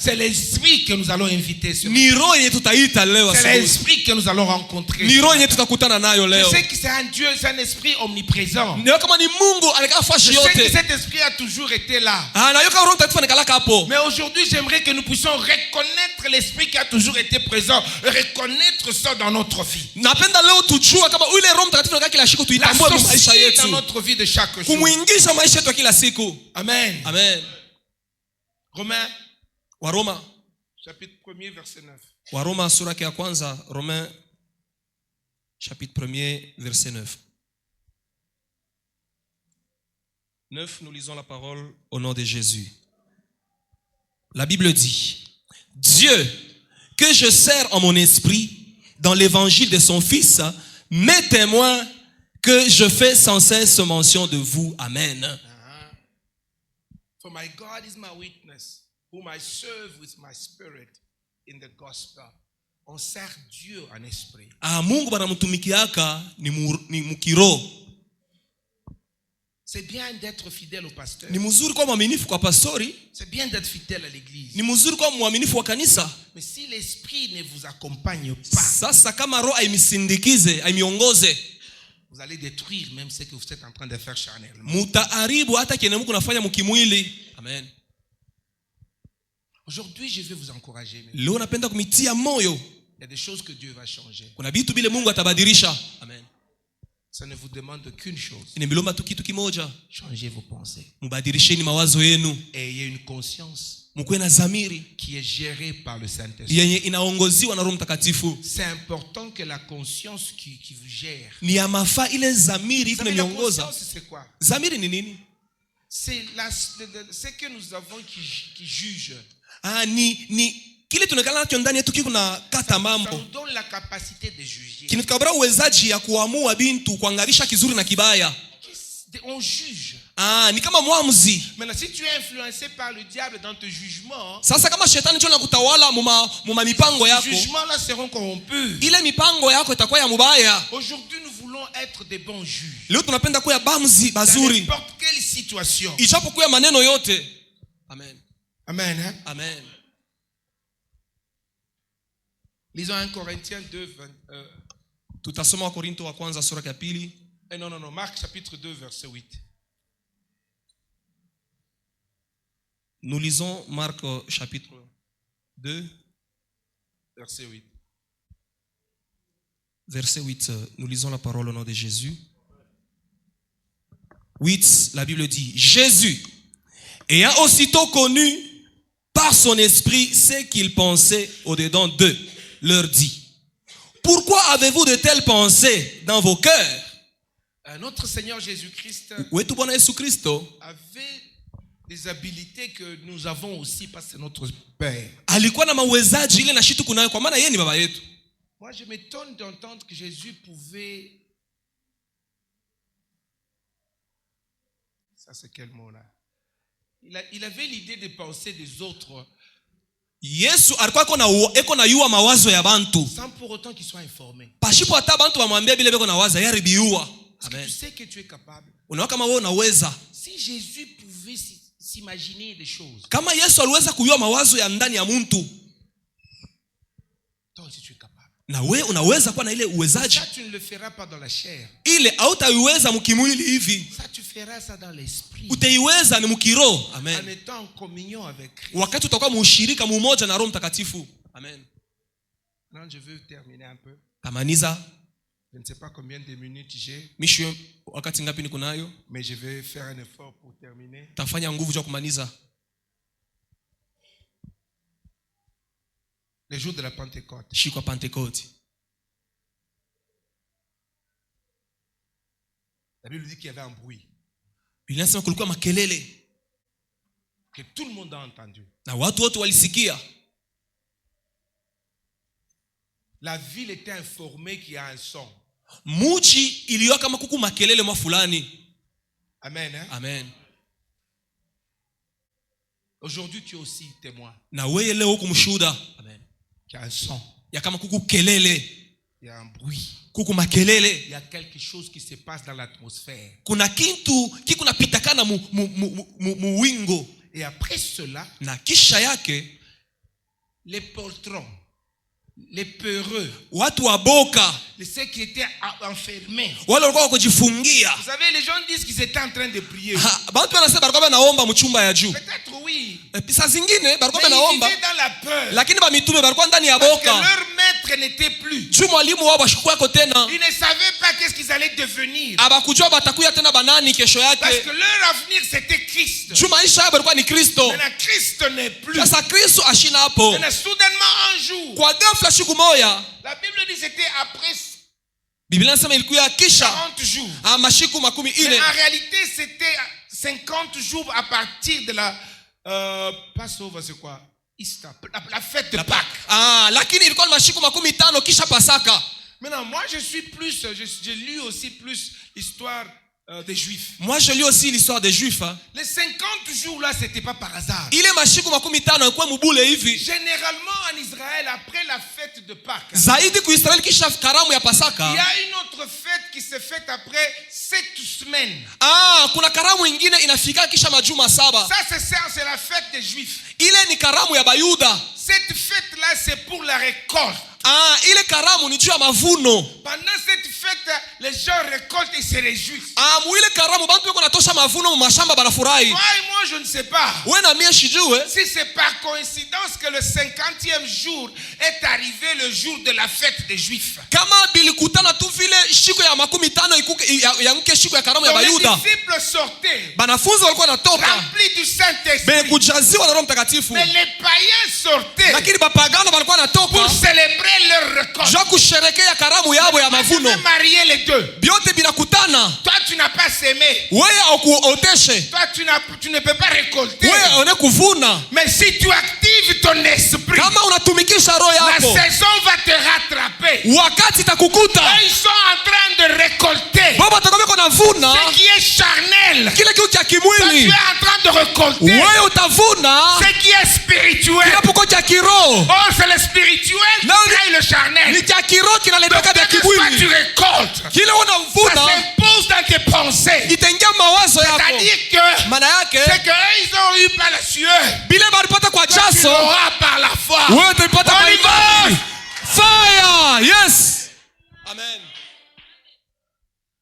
Speaker 3: C'est l'esprit que nous allons inviter. C'est l'esprit que nous allons rencontrer. Je sais que c'est un Dieu, c'est un esprit omniprésent. Je sais que cet esprit a toujours été là. Mais aujourd'hui, j'aimerais que nous puissions reconnaître l'esprit qui a toujours été présent. Reconnaître ça dans notre vie. L'associer dans notre vie de chaque jour. Amen.
Speaker 2: Amen.
Speaker 3: Romains chapitre 1er verset 9.
Speaker 2: Waroma sura ya kwanza, Romains chapitre 1er verset 9. 9, nous lisons la parole au nom de Jésus. La Bible dit: Dieu, que je sers en mon esprit dans l'évangile de son Fils, m'est témoin que je fais sans cesse mention de vous. Amen.
Speaker 3: For my God is my witness, whom I serve with my spirit in the gospel. On sert Dieu en esprit.
Speaker 2: Mungu banamtumikiaka ni mukiro.
Speaker 3: C'est bien d'être fidèle au pasteur.
Speaker 2: Ni mzuri kwa mwaminifu kwa pastori.
Speaker 3: C'est bien d'être fidèle à l'église.
Speaker 2: Ni mzuri kwa mwaminifu wa kanisa.
Speaker 3: Mais si l'esprit ne vous accompagne pas,
Speaker 2: sasa kama roho aimisindikize, aimiongoze,
Speaker 3: vous allez détruire même ce que vous êtes en train de faire charnellement.
Speaker 2: Mutaharibu hata kile Mungu anafanya mkimwili. Amen.
Speaker 3: Aujourd'hui, je vais vous encourager.
Speaker 2: Leo napenda kumitia moyo.
Speaker 3: Il y a des choses que Dieu va changer.
Speaker 2: Kuna vitu bile Mungu atabadilisha. Amen.
Speaker 3: Ça ne vous demande qu'une chose.
Speaker 2: Inamelomba tu kitu kimoja.
Speaker 3: Changez vos pensées.
Speaker 2: Mubadilisheni mawazo yenu.
Speaker 3: Ayez une conscience
Speaker 2: mkuwe na zamiri
Speaker 3: qui est gérée par le Saint-Esprit.
Speaker 2: yenye inaongoziwa na Roho Mtakatifu.
Speaker 3: C'est important que la conscience qui vous gère.
Speaker 2: Ni ya mafaa ile zamiri iko iniongoza.
Speaker 3: C'est quoi?
Speaker 2: Zamiri ni nini?
Speaker 3: C'est ce que nous avons qui juge.
Speaker 2: Ni kile tunakala nacho ndani yetu kiko na kata mambo.
Speaker 3: Ça nous donne la capacité de juger.
Speaker 2: Kinatukabra uwezaji ya kuamua bintu kuangarisha kizuri na kibaya.
Speaker 3: On juge.
Speaker 2: Ni kama muamuzi.
Speaker 3: Maintenant si tu es influencé par le diable dans tes jugements,
Speaker 2: sasa kama shetani ndio anakutawala muma mipango yako,
Speaker 3: ces jugements là seront corrompus.
Speaker 2: Ile mipango yako itakuwa ya mubaya.
Speaker 3: Aujourd'hui nous voulons être des bons juges.
Speaker 2: Leo tunapenda kuwa bamuzi bazuri.
Speaker 3: Dans n'importe quelle situation.
Speaker 2: Ijapokuwa maneno yote. Amen.
Speaker 3: Amen. Hein?
Speaker 2: Amen.
Speaker 3: Lisons 1 Corinthiens 2,
Speaker 2: tutasoma Wakorintho wa kwanza sura ya pili.
Speaker 3: Non, Marc chapitre 2, verset 8.
Speaker 2: Nous lisons Marc chapitre 2,
Speaker 3: verset 8.
Speaker 2: Verset 8, nous lisons la parole au nom de Jésus. 8, la Bible dit, Jésus, ayant aussitôt connu par son esprit ce qu'il pensait au-dedans d'eux, leur dit, pourquoi avez-vous de telles pensées dans vos cœurs?
Speaker 3: Notre Seigneur Jésus-Christ avait des habilités que nous avons aussi parce que c'est notre Père. Moi, je m'étonne d'entendre que Jésus pouvait... Ça, c'est quel mot là? Il avait l'idée de penser des autres. Sans pour autant qu'ils soient informés. Parce que tu sais que tu es capable. Si Jésus pouvait s'imaginer des choses, toi aussi tu es capable. Ça, tu ne le feras pas dans la chair. Ça, tu feras ça dans l'esprit. En étant en communion avec Christ. Amen. Maintenant, je veux terminer un peu. Je ne sais pas combien de minutes j'ai, mais je vais faire un effort pour terminer. Le jour de la Pentecôte. La Bible dit qu'il y avait un bruit. Que tout le monde a entendu. La ville était informée qu'il y a un son. Amen. Hein?
Speaker 2: Amen.
Speaker 3: Aujourd'hui, tu es aussi témoin.
Speaker 2: Amen.
Speaker 3: Il y a un son.
Speaker 2: Il
Speaker 3: y a un bruit. Il y a quelque chose qui se passe dans l'atmosphère. Et après cela, les poltrons, les peureux, ceux qui étaient enfermés. Vous savez, les gens disent qu'ils étaient en train de prier. Peut-être oui. Mais ils vivaient dans la peur. Parce que leur maître n'était plus. Ils ne savaient pas qu'est-ce qu'ils allaient devenir. Parce que leur avenir c'était Christ. Maintenant Christ n'est plus. Maintenant soudainement un jour, la Bible dit c'était après 40 jours. Mais en réalité, c'était 50 jours à partir de la Passover, c'est quoi? Easter, la fête de Pâques. Maintenant, moi je suis plus, j'ai lu aussi plus l'histoire des Juifs.
Speaker 2: Moi je lis aussi l'histoire des Juifs.
Speaker 3: Les 50 jours là, c'était pas par hasard.
Speaker 2: Généralement
Speaker 3: en Israël, après la fête de Pâques, il y a une autre fête qui se fait après 7 semaines. Ça c'est la fête des Juifs. Cette fête là, c'est pour la récolte. Pendant cette fête, les gens récoltent et se réjouissent. Toi et moi, je ne sais pas si c'est par coïncidence que le 50e jour est arrivé le jour de la fête des Juifs. Donc les disciples sortaient remplis du Saint-Esprit. Mais les païens sortaient pour célébrer leur récolte. Je vais marier les deux. Toi tu n'as pas semé. Toi tu ne peux pas récolter. Mais si tu actives ton esprit, la saison va te rattraper. Ils sont en train de récolter ce qui est charnel. Toi tu es en train de récolter ce qui est spirituel. Oh, c'est le spirituel qui crée le charnel. Donc tu récoltes. Ça s'impose dans tes pensées. C'est-à-dire que c'est qu'eux ils ont eu par la sueur. Tu l'auras par la foi. On y va.
Speaker 2: Amen.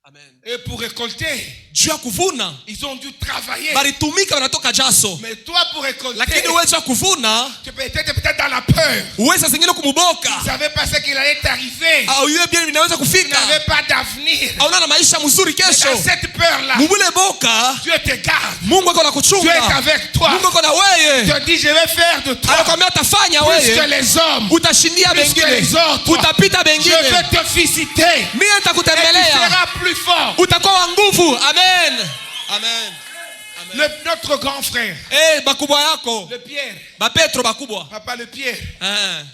Speaker 2: Amen.
Speaker 3: Et pour récolter,
Speaker 2: juu ya kuvuna
Speaker 3: ils ont dû travailler.
Speaker 2: balitumika wanatoka jaso.
Speaker 3: Mais toi pour récolter,
Speaker 2: lakini wewe juu ya kuvuna,
Speaker 3: tu peux peut-être dans la peur.
Speaker 2: wewe saa zingine kumuboka.
Speaker 3: Tu savais pas ce qu'il allait t'arriver.
Speaker 2: Au yeye bien inaweza
Speaker 3: Tu
Speaker 2: kufika.
Speaker 3: n'avais pas d'avenir.
Speaker 2: Hauna na maisha mzuri kesho.
Speaker 3: Dans cette peur là,
Speaker 2: Mubule boka,
Speaker 3: Dieu te garde.
Speaker 2: Mungu ako
Speaker 3: Dieu
Speaker 2: nakuchunga.
Speaker 3: est avec toi.
Speaker 2: Mungu ako na wewe.
Speaker 3: Te dit je vais faire de toi
Speaker 2: Anakwambia atafanya
Speaker 3: plus que
Speaker 2: wewe.
Speaker 3: les hommes,
Speaker 2: Utashindia
Speaker 3: plus que
Speaker 2: bengine.
Speaker 3: les autres.
Speaker 2: Utapita
Speaker 3: Je
Speaker 2: bengine.
Speaker 3: vais te visiter.
Speaker 2: Mimi
Speaker 3: Et tu
Speaker 2: nitakutembelea.
Speaker 3: seras plus fort.
Speaker 2: Utakuwa wa nguvu. Amen. Amen.
Speaker 3: Notre grand frère,
Speaker 2: bakubwa yako.
Speaker 3: le Pierre.
Speaker 2: Ba Petro bakubwa.
Speaker 3: Papa le Pierre.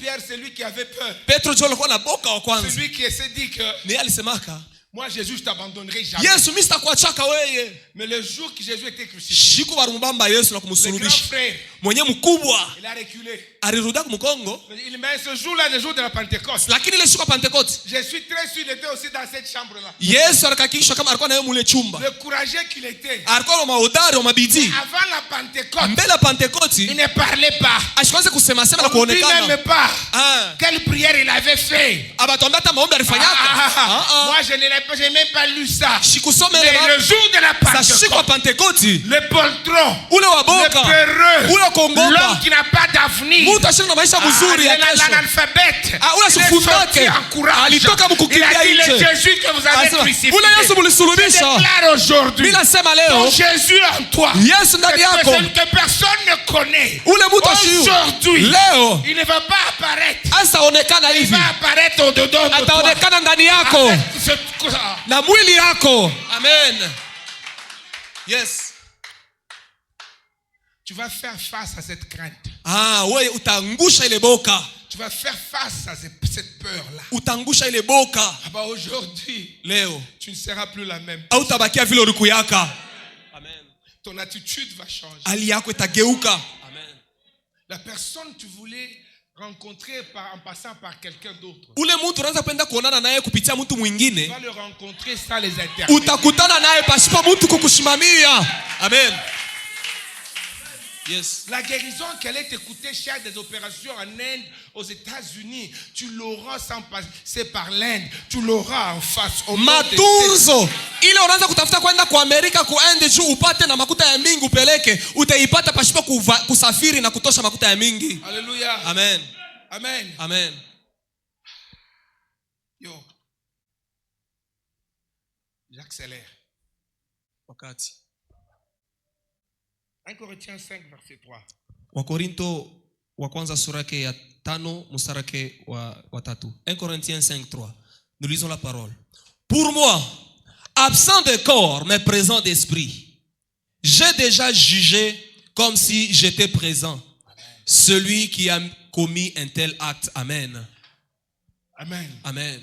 Speaker 3: Pierre c'est lui qui avait peur.
Speaker 2: Petro ndio alikuwa na boka wa kwanza.
Speaker 3: C'est lui qui s'est dit que
Speaker 2: Ni alisemaka,
Speaker 3: moi Jésus je t'abandonnerai jamais.
Speaker 2: Yesu mimi sitakuachaka wewe.
Speaker 3: Mais le jour que Jésus était crucifié,
Speaker 2: Shiku barumbamba Yesu na
Speaker 3: le grand
Speaker 2: kumsulubisha.
Speaker 3: frère,
Speaker 2: Mwenye mkubwa
Speaker 3: il a reculé.
Speaker 2: alirudia kumkongo.
Speaker 3: Mais ce jour-là, le jour de la Pentecôte,
Speaker 2: Lakini ile siku ya Pentecoste,
Speaker 3: je suis très sûr qu'il était aussi dans cette chambre-là.
Speaker 2: Yesu alikakisha kama alikuwa na yeye mule chumba.
Speaker 3: Le courageux qu'il était.
Speaker 2: Alikuwa na mahodari wa mabidii.
Speaker 3: Avant la Pentecôte,
Speaker 2: Mbele ya Pentecoste,
Speaker 3: il ne parlait pas.
Speaker 2: ashikaanza kusema sema na
Speaker 3: On ne dit
Speaker 2: kuonekana.
Speaker 3: même pas
Speaker 2: Ah.
Speaker 3: quelle prière il avait fait.
Speaker 2: Abatwambia hata maombi alifanyaka.
Speaker 3: Moi, je n'ai même pas lu ça.
Speaker 2: Shikusome
Speaker 3: Mais
Speaker 2: ile
Speaker 3: le jour de la
Speaker 2: sa siku ya
Speaker 3: Pentecôte,
Speaker 2: Pentecoste,
Speaker 3: le poltron,
Speaker 2: ule wa
Speaker 3: le
Speaker 2: boka,
Speaker 3: peureux,
Speaker 2: ule kongopa,
Speaker 3: l'homme qui n'a pas d'avenir,
Speaker 2: mtu ashina na maisha mzuri ya kesho.
Speaker 3: l'analphabète,
Speaker 2: Ule
Speaker 3: il est
Speaker 2: sifundake
Speaker 3: sorti en courage.
Speaker 2: alitoka
Speaker 3: Il
Speaker 2: mkukimbia
Speaker 3: a dit le
Speaker 2: nje.
Speaker 3: Jésus que vous avez
Speaker 2: Asema,
Speaker 3: crucifié.
Speaker 2: ule Yesu
Speaker 3: Je
Speaker 2: mlisulubisha.
Speaker 3: déclare aujourd'hui,
Speaker 2: Mimi nasema
Speaker 3: ton
Speaker 2: leo,
Speaker 3: Jésus en toi,
Speaker 2: Yesu ndani yako,
Speaker 3: que personne ne connaît.
Speaker 2: ule mtu ashiu
Speaker 3: Aujourd'hui,
Speaker 2: leo
Speaker 3: il ne va pas apparaître.
Speaker 2: asaonekana
Speaker 3: Il
Speaker 2: hivi,
Speaker 3: va apparaître au-dedans de toi.
Speaker 2: ataonekana ndani yako
Speaker 3: Avec ce-
Speaker 2: na mwili yako. Amen. Yes.
Speaker 3: Tu vas faire face à cette crainte.
Speaker 2: Wewe utaangusha ile boka.
Speaker 3: Tu vas faire face à cette peur-là.
Speaker 2: Utaangusha ile boka.
Speaker 3: Aujourd'hui,
Speaker 2: Leo
Speaker 3: tu ne seras plus la même.
Speaker 2: hautabakia vile ulikuyaka. Amen.
Speaker 3: Ton attitude va changer.
Speaker 2: Hali yako itageuka. Amen.
Speaker 3: La personne que tu voulais rencontrer en passant par quelqu'un d'autre,
Speaker 2: Ule mtu unaanza kwenda kuonana naye kupitia mtu
Speaker 3: tu
Speaker 2: mwingine,
Speaker 3: vas le rencontrer sans les intermédiaires.
Speaker 2: utakutana naye pasipo mtu kukusimamia. Amen. Yes.
Speaker 3: La guérison qu'elle est écoutée chez des opérations en Inde, aux États-Unis, tu l'auras sans passer par l'Inde, tu l'auras en face. Au
Speaker 2: Matunzo ile unaanza kutafuta kwenda kwa Amerika kuende juu upate na makuta ya mingi upeleke, utaipata pasipo kusafiri na kutosha makuta ya mingi.
Speaker 3: Alléluia.
Speaker 2: Amen.
Speaker 3: Amen.
Speaker 2: Amen.
Speaker 3: Yo. J'accélère.
Speaker 2: Wakati
Speaker 3: 1 Corinthiens 5 verset 3.
Speaker 2: Wakorinto wa kwanza sura yake ya 5 mstari wake wa 3. 1 Corinthiens 5:3. Nous lisons la parole. Pour moi, absent de corps mais présent d'esprit, j'ai déjà jugé comme si j'étais présent. Celui qui a commis un tel acte. Amen.
Speaker 3: Amen.
Speaker 2: Amen.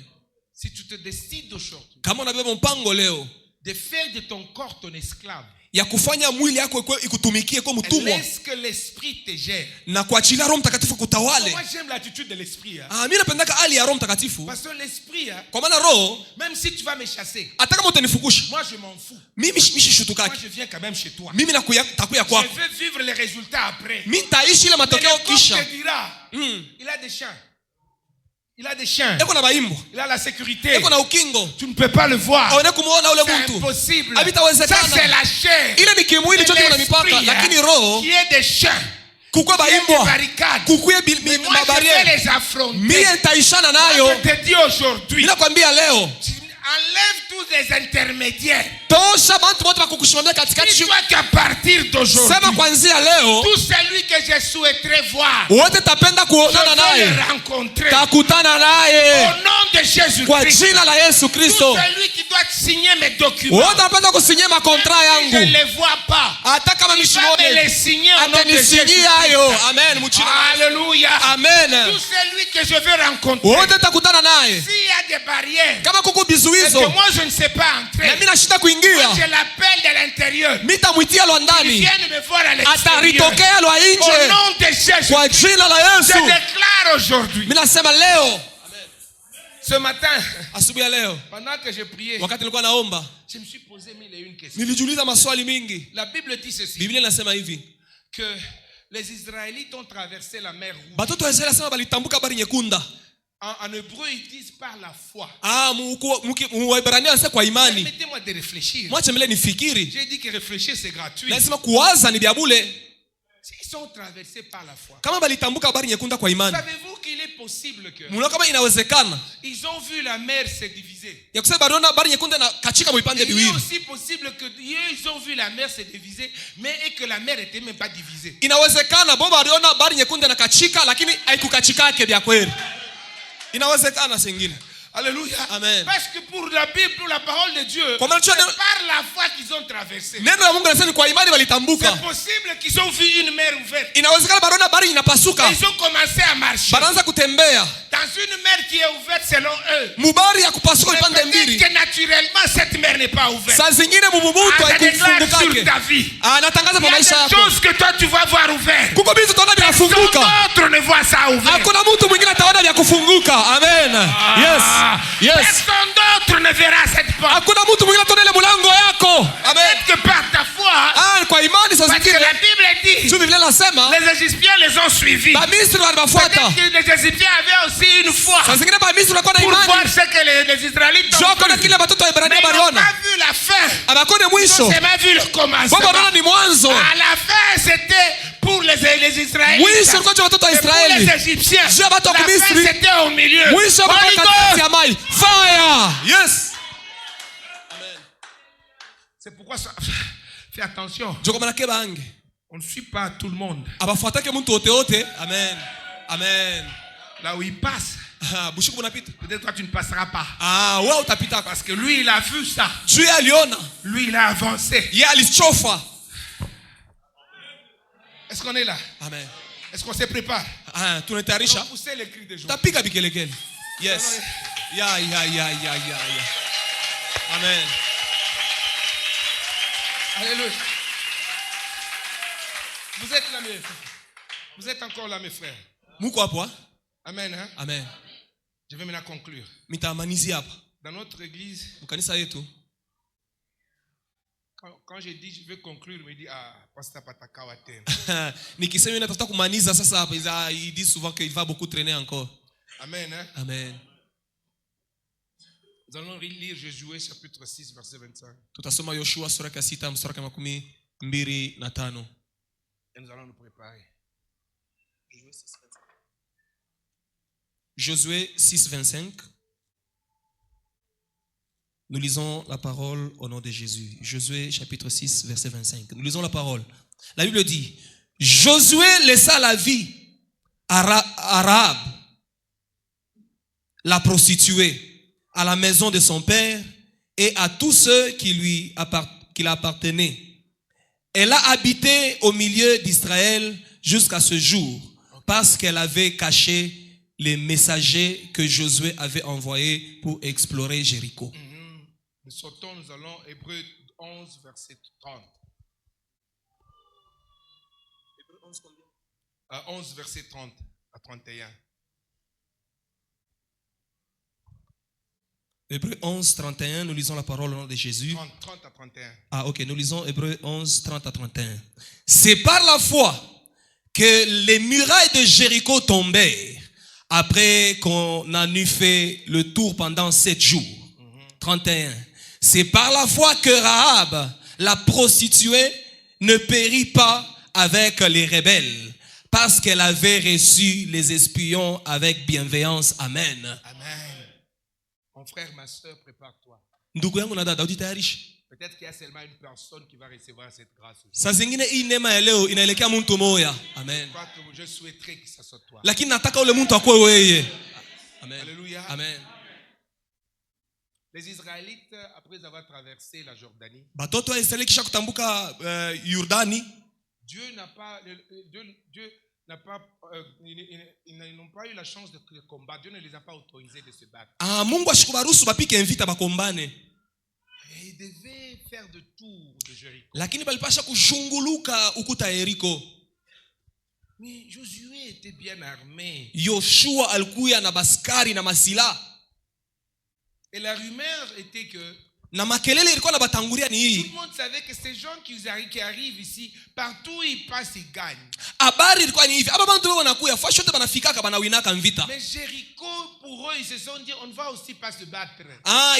Speaker 3: Si tu te décides aujourd'hui
Speaker 2: Kama unabeba mpango leo
Speaker 3: de faire de ton corps ton esclave,
Speaker 2: ya kufanya mwili yako ikutumikie kwa mtumwa
Speaker 3: laisse que l'esprit te gère.
Speaker 2: na kuachilia Roho Mtakatifu kutawale.
Speaker 3: Moi j'aime l'attitude de l'esprit.
Speaker 2: Mimi napendaka hali ya Roho Mtakatifu.
Speaker 3: Parce que l'esprit,
Speaker 2: Kwa maana Roho,
Speaker 3: même si tu vas me chasser,
Speaker 2: hata kama utanifukisha,
Speaker 3: moi je m'en fous.
Speaker 2: mimi
Speaker 3: Moi
Speaker 2: shutukaki.
Speaker 3: je viens quand même chez toi.
Speaker 2: Mimi takuya kwako.
Speaker 3: Je veux vivre les résultats après.
Speaker 2: Mimi nitaishi ile
Speaker 3: Mais
Speaker 2: matokeo
Speaker 3: le corps
Speaker 2: kisha.
Speaker 3: te dira, il a des chiens. Il a des chiens.
Speaker 2: Eko na baimbo.
Speaker 3: Il a la sécurité.
Speaker 2: Eko na ukingo.
Speaker 3: Tu ne peux pas le voir.
Speaker 2: Aone kumuona ule
Speaker 3: C'est
Speaker 2: mtu.
Speaker 3: impossible.
Speaker 2: Habitawezekana.
Speaker 3: Ça c'est la chair.
Speaker 2: Ile ni kimwili
Speaker 3: Mais
Speaker 2: chote kuna mipaka,
Speaker 3: l'esprit,
Speaker 2: lakini roho
Speaker 3: qui est des chiens,
Speaker 2: kukwe
Speaker 3: qui est des
Speaker 2: baimbwa.
Speaker 3: barricades.
Speaker 2: Kukwe
Speaker 3: Mais moi je vais
Speaker 2: mabariere.
Speaker 3: les affronter.
Speaker 2: Mimi nitaishana nayo.
Speaker 3: Je te dis aujourd'hui,
Speaker 2: Ninakwambia leo,
Speaker 3: enlève tous les intermédiaires.
Speaker 2: tosha bantu wote bakukushimamia katikati.
Speaker 3: Dis-toi qu'à partir d'aujourd'hui,
Speaker 2: Sema kwanzia leo,
Speaker 3: tout celui que je souhaiterais voir,
Speaker 2: wote tapenda
Speaker 3: je
Speaker 2: kuonana
Speaker 3: vais
Speaker 2: naye.
Speaker 3: le rencontrer.
Speaker 2: Takutana
Speaker 3: Au
Speaker 2: naye
Speaker 3: nom de
Speaker 2: kwa
Speaker 3: Jésus-Christ.
Speaker 2: jina la Yesu
Speaker 3: Tout
Speaker 2: Kristo.
Speaker 3: celui qui doit signer mes documents,
Speaker 2: Wote napenda kusinyia makontra
Speaker 3: je ne
Speaker 2: yangu.
Speaker 3: les vois pas.
Speaker 2: Hata kama
Speaker 3: Il va me les
Speaker 2: mishimone
Speaker 3: signer au nom de
Speaker 2: atanisignia
Speaker 3: Jésus.
Speaker 2: hayo. Amen. Mchina.
Speaker 3: Alléluia.
Speaker 2: Amen.
Speaker 3: Tout celui que je veux rencontrer,
Speaker 2: Wote takutana naye.
Speaker 3: s'il y a des barrières,
Speaker 2: Kama kuko
Speaker 3: et que
Speaker 2: bizuizo
Speaker 3: moi je ne sais pas entrer,
Speaker 2: na mimi nashinda
Speaker 3: moi,
Speaker 2: kuingia,
Speaker 3: je l'appelle de l'intérieur.
Speaker 2: mitamwitia lwa
Speaker 3: Il
Speaker 2: ndani,
Speaker 3: vient de me voir à l'extérieur.
Speaker 2: ataritokea lwa
Speaker 3: Au
Speaker 2: nje
Speaker 3: nom de Jésus,
Speaker 2: kwa jina la
Speaker 3: je
Speaker 2: Yesu.
Speaker 3: déclare aujourd'hui,
Speaker 2: Mimi nasema leo,
Speaker 3: ce matin,
Speaker 2: asubuhi ya leo,
Speaker 3: pendant que je priais,
Speaker 2: wakati nilikuwa naomba,
Speaker 3: je me suis posé mille et une questions.
Speaker 2: nilijiuliza maswali mingi.
Speaker 3: La Bible dit ceci,
Speaker 2: Biblia inasema hivi,
Speaker 3: que les Israélites ont traversé la mer Rouge
Speaker 2: batoto wa Israeli nasema balitambuka bahari nyekunda
Speaker 3: En hébreu, ils disent par la foi.
Speaker 2: Permettez-moi
Speaker 3: de réfléchir.
Speaker 2: J'ai
Speaker 3: J'ai dit que réfléchir, c'est gratuit. S'ils sont traversés par la foi. Savez-vous qu'il est possible que ils ont vu la mer se diviser? Il est aussi possible que ils ont vu la mer se diviser, mais et que la mer n'était même pas divisée. Alléluia.
Speaker 2: Amen.
Speaker 3: Parce que pour la Bible, pour la parole de Dieu, c'est par la foi qu'ils ont traversé. C'est possible qu'ils ont vu une mer ouverte. Ils ont commencé à marcher dans une mer qui est ouverte selon eux. Mais peut-être que naturellement cette mer n'est pas ouverte. Ça déclare sur ta vie. Il y a des choses que toi tu vas voir ouvertes. Personne d'autre ne voit ça ouvert.
Speaker 2: Amen. Yes. Yes.
Speaker 3: Personne d'autre ne verra cette porte. Peut-être que par ta foi, parce que la Bible dit, les Égyptiens les ont suivis. Peut-être que les Égyptiens avaient aussi une foi pour voir ce que les Israélites ont vu. Mais ils n'ont pas vu la fin. Ils ont seulement vu le commencement. À la fin, c'était pour les Israélites. Et pour les Égyptiens, la fin c'était au milieu.
Speaker 2: Fire! Yes!
Speaker 3: Amen. C'est pourquoi ça... Fais attention. On ne suit pas tout le monde.
Speaker 2: Amen. Amen.
Speaker 3: Là où il passe, peut-être toi tu ne passeras pas. Parce que lui il a vu ça. Lui il a avancé. Est-ce qu'on est là?
Speaker 2: Amen.
Speaker 3: Est-ce qu'on se prépare?
Speaker 2: Poussez
Speaker 3: les cris de joie.
Speaker 2: Yes. Yeah. Amen.
Speaker 3: Alléluia. Vous êtes là, mes frères. Vous êtes encore là, mes frères. Amen. Hein?
Speaker 2: Amen.
Speaker 3: Je vais maintenant conclure. Dans notre église, quand j'ai dit je vais conclure, il me dit Pasteur Pataka Watem.
Speaker 2: Il dit souvent qu'il va beaucoup traîner encore.
Speaker 3: Amen. Hein?
Speaker 2: Amen.
Speaker 3: Nous allons lire Josué chapitre 6 verset 25. Et nous allons nous préparer.
Speaker 2: Josué 6, 25. Nous lisons la parole au nom de Jésus. Josué chapitre 6 verset 25. Nous lisons la parole. La Bible dit: Josué laissa la vie à Rahab, la prostituée, à la maison de son père et à tous ceux qui lui appartenaient. Elle a habité au milieu d'Israël jusqu'à ce jour, parce qu'elle avait caché les messagers que Josué avait envoyés pour explorer Jéricho.
Speaker 3: Nous sautons, nous allons Hébreu 11 verset 30. Hébreu 11 combien? 11 verset 30 à 31.
Speaker 2: Hébreu 11, 31, nous lisons la parole au nom de Jésus.
Speaker 3: 30 à 31.
Speaker 2: Ok, nous lisons Hébreu 11, 30 à 31. C'est par la foi que les murailles de Jéricho tombèrent après qu'on en eut fait le tour pendant 7 jours. 31. C'est par la foi que Rahab, la prostituée, ne périt pas avec les rebelles, parce qu'elle avait reçu les espions avec bienveillance. Amen.
Speaker 3: Amen. Mon frère, ma soeur, prépare-toi. Peut-être qu'il y a seulement une personne qui va recevoir cette grâce.
Speaker 2: Amen.
Speaker 3: Je souhaiterais que ça soit toi.
Speaker 2: Amen.
Speaker 3: Alléluia.
Speaker 2: Amen.
Speaker 3: Les Israélites, après avoir traversé la Jordanie, Dieu n'a pas, ils n'ont pas eu la chance de combattre. Dieu ne les a pas autorisés de se battre. Et ils devaient faire de tour de Jéricho. Mais Josué était bien armé. Et la rumeur était que
Speaker 2: Na makelele ilikuwa na batangulia ni hii.
Speaker 3: Tout le monde savait que ces gens qui arrivent ici, partout ils passent, ils gagnent.
Speaker 2: Habari ilikuwa ni hivi. Aba bantu wanakuya, fasho te banafikaka banawinaka mvita.
Speaker 3: Mais Jéricho, pour eux, ils se sont dit, on va aussi pas se battre.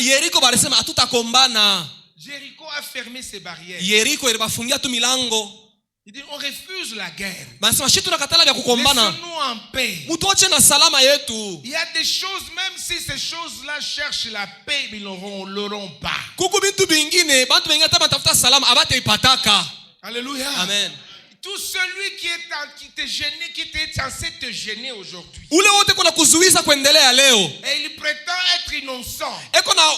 Speaker 2: Yeriko barisema hatutakombana.
Speaker 3: Jéricho a fermé ses barrières.
Speaker 2: Yeriko ilibafungia tu milango.
Speaker 3: Il dit, on refuse la guerre.
Speaker 2: Laissez-nous
Speaker 3: en paix.
Speaker 2: Il
Speaker 3: y a des choses, même si ces choses-là cherchent la paix, ils ne l'auront pas. Alléluia.
Speaker 2: Amen.
Speaker 3: Tout celui qui te gênait, qui était censé te gêner aujourd'hui. Et il prétend être innocent. Pendant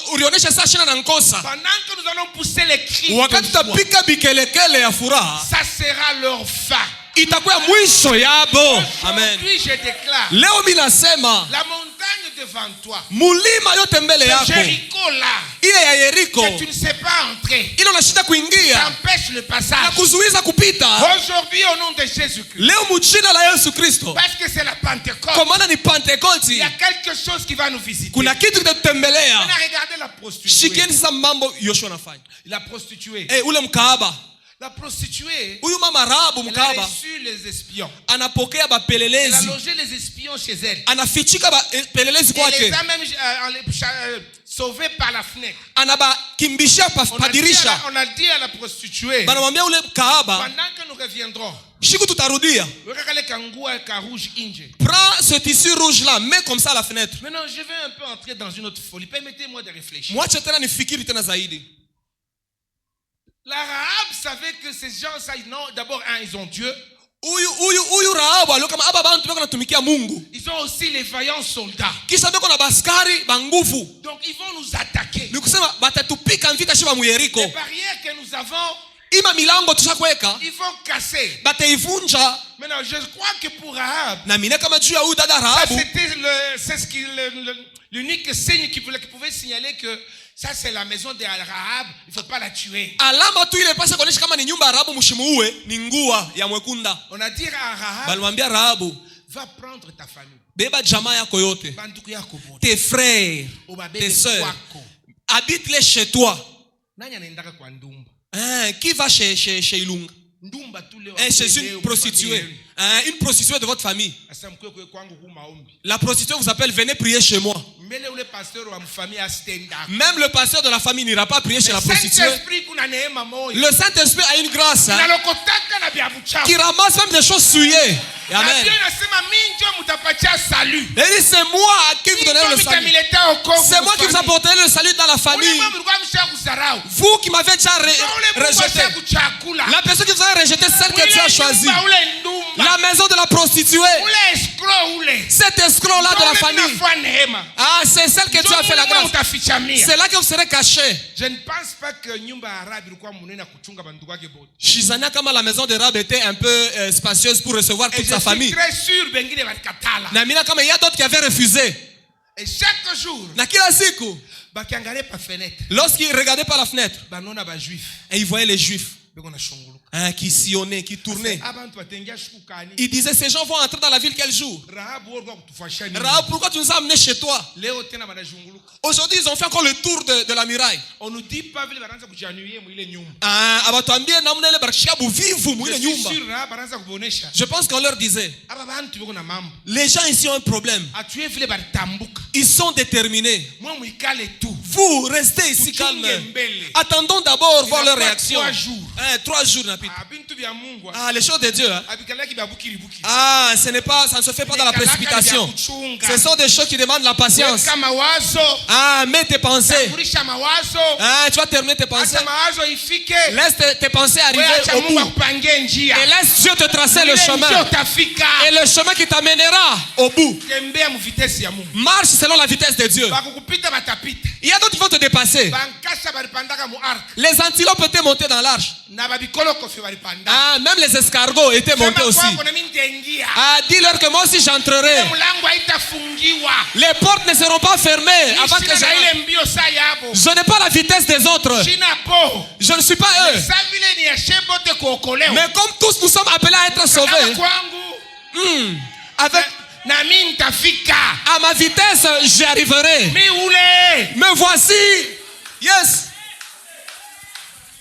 Speaker 3: que nous allons pousser les cris de joie, ça sera leur fin. Aujourd'hui, je déclare, la montagne devant toi, Jéricho là, que tu ne sais pas entrer, t'empêche le passage. Aujourd'hui, au nom de Jésus-Christ, parce que c'est la Pentecôte, il y a quelque chose qui va nous visiter. On a regardé la prostituée. La prostituée. La prostituée, elle a reçu les espions. Elle a logé les espions chez elle. Elle les a même sauvés par la fenêtre. On a dit à la prostituée, pendant que nous reviendrons,
Speaker 2: prends ce tissu rouge là, mets comme ça à la fenêtre.
Speaker 3: Maintenant, je vais un peu entrer dans une autre folie. Permettez-moi de réfléchir. La Rahab savait que ces gens, non, d'abord, ils ont Dieu. Ils ont aussi les vaillants soldats. Donc ils vont nous attaquer. Les barrières que nous avons, ils vont casser. Maintenant, je crois que pour Rahab, c'était l'unique signe qui pouvait signaler que ça c'est la maison de Rahab, il ne faut pas la tuer. On a dit à Rahab, va prendre ta famille,
Speaker 2: tes frères, tes soeurs, habite-les chez toi. Qui va chez Ilunga? Chez une prostituée. Une prostituée de votre famille. La prostituée vous appelle, venez prier chez moi. Même le pasteur de la famille n'ira pas prier chez la prostituée. Le Saint-Esprit a une grâce qui ramasse même des choses souillées. Amen. Et c'est moi qui vous donnerai le salut. C'est moi qui vous apporterai le salut dans la famille. Vous qui m'avez déjà rejeté. La personne qui vous a rejeté, celle que tu as choisie. La maison de la prostituée. Cet escroc-là de la famille. Ah, c'est celle que tu as fait la grâce. C'est là que vous serez caché.
Speaker 3: Je ne pense pas que
Speaker 2: Shizania, comme la maison de Rahab était un peu spacieuse pour recevoir toute sa famille.
Speaker 3: Très sûr,
Speaker 2: Namina, comme il y a d'autres qui avaient refusé.
Speaker 3: Et chaque jour,
Speaker 2: lorsqu'ils regardaient par la fenêtre, et ils voyaient les Juifs qui sillonnaient, qui tournaient. Ils disaient, ces gens vont entrer dans la ville quel jour? Rahab, pourquoi tu nous as amenés chez toi? Aujourd'hui, ils ont fait encore le tour de la muraille.
Speaker 3: On nous dit pas
Speaker 2: je pense qu'on leur disait, les gens ici ont un problème. Ils sont déterminés. Vous restez ici calme. Attendons d'abord voir leur réaction. 3 jours. Les choses de Dieu. Ça ne se fait pas dans la précipitation. Ce sont des choses qui demandent la patience. Mets tes pensées. Tu vas terminer tes pensées. Laisse tes pensées arriver au bout. Et laisse Dieu te tracer le chemin. Et le chemin qui t'amènera au bout. Marche selon la vitesse de Dieu. Il y a d'autres qui vont te dépasser. Les antilopes étaient montés dans l'arche. Même les escargots étaient montés aussi. Dis-leur que moi aussi j'entrerai. Les portes ne seront pas fermées avant que j'aille. Je n'ai pas la vitesse des autres. Je ne suis pas eux. Mais comme tous nous sommes appelés à être sauvés, à ma vitesse j'y arriverai. Me voici. Yes.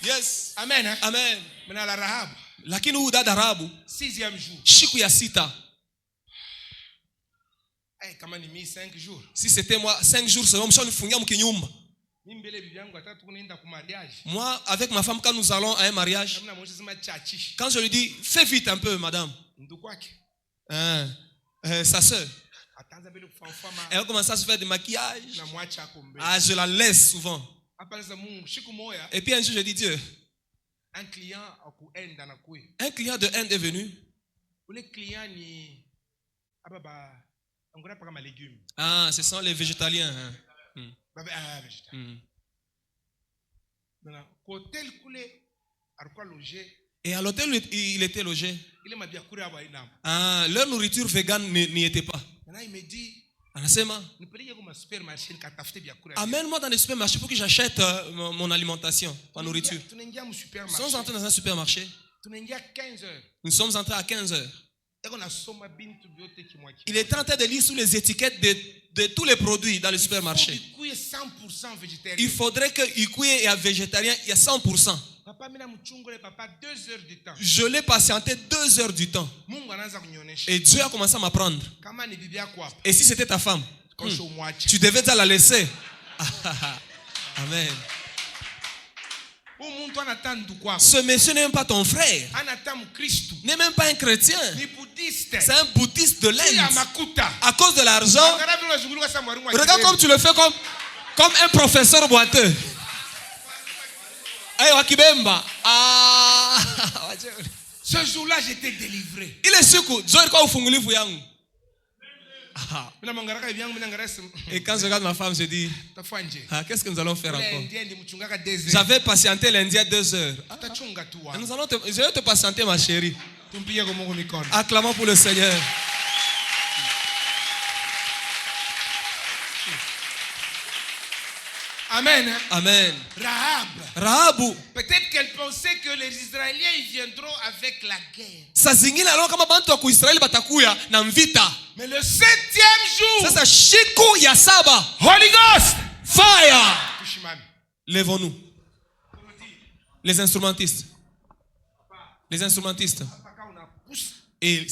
Speaker 2: Yes.
Speaker 3: Amen. Hein?
Speaker 2: Amen.
Speaker 3: Maintenant la Rahab.
Speaker 2: Lakini huyu dada Rahabu
Speaker 3: 6e jour.
Speaker 2: siku ya sita.
Speaker 3: Kama ni 5 jours.
Speaker 2: Si c'était moi 5 jours seulement mshanifungia mkinyumba. Moi avec ma femme quand nous allons à un mariage, quand je lui dis fais vite un peu madame. Sa sœur. Elle commence à se faire du maquillage. Ah, je la laisse souvent. Et puis un jour je dis Dieu. Un client de Inde est venu. Ah, ce sont les végétaliens. Hein. Et à l'hôtel où il était logé, ah, leur nourriture végane n'y était pas.
Speaker 3: Il me dit,
Speaker 2: amène-moi dans les supermarchés pour que j'achète mon alimentation, ma nourriture. Nous sommes entrés dans un supermarché. Nous sommes entrés à 15 heures. Il était en train de lire sous les étiquettes de tous les produits dans le supermarché. Il faudrait que Ikuye est végétarien, il y a 100%. Je l'ai patienté 2 heures du temps. Et Dieu a commencé à m'apprendre. Et si c'était ta femme, tu devais déjà la laisser. Amen. Ce monsieur n'est même pas ton frère. N'est même pas un chrétien. C'est un bouddhiste de l'Inde. À cause de l'argent, regarde comme tu le fais comme un professeur boiteux.
Speaker 3: Ce jour-là, j'étais délivré.
Speaker 2: Il est sûr que et quand je regarde ma femme, je dis, qu'est-ce que nous allons faire encore? J'avais patienté l'Indien 2 heures. Je vais te patienter, ma chérie. Acclamons pour le Seigneur.
Speaker 3: Amen.
Speaker 2: Amen.
Speaker 3: Rahab. Peut-être qu'elle pensait que les Israéliens ils viendront avec la guerre. Mais le 7e jour,
Speaker 2: Holy Ghost, fire. Lèvons-nous. Les instrumentistes. Et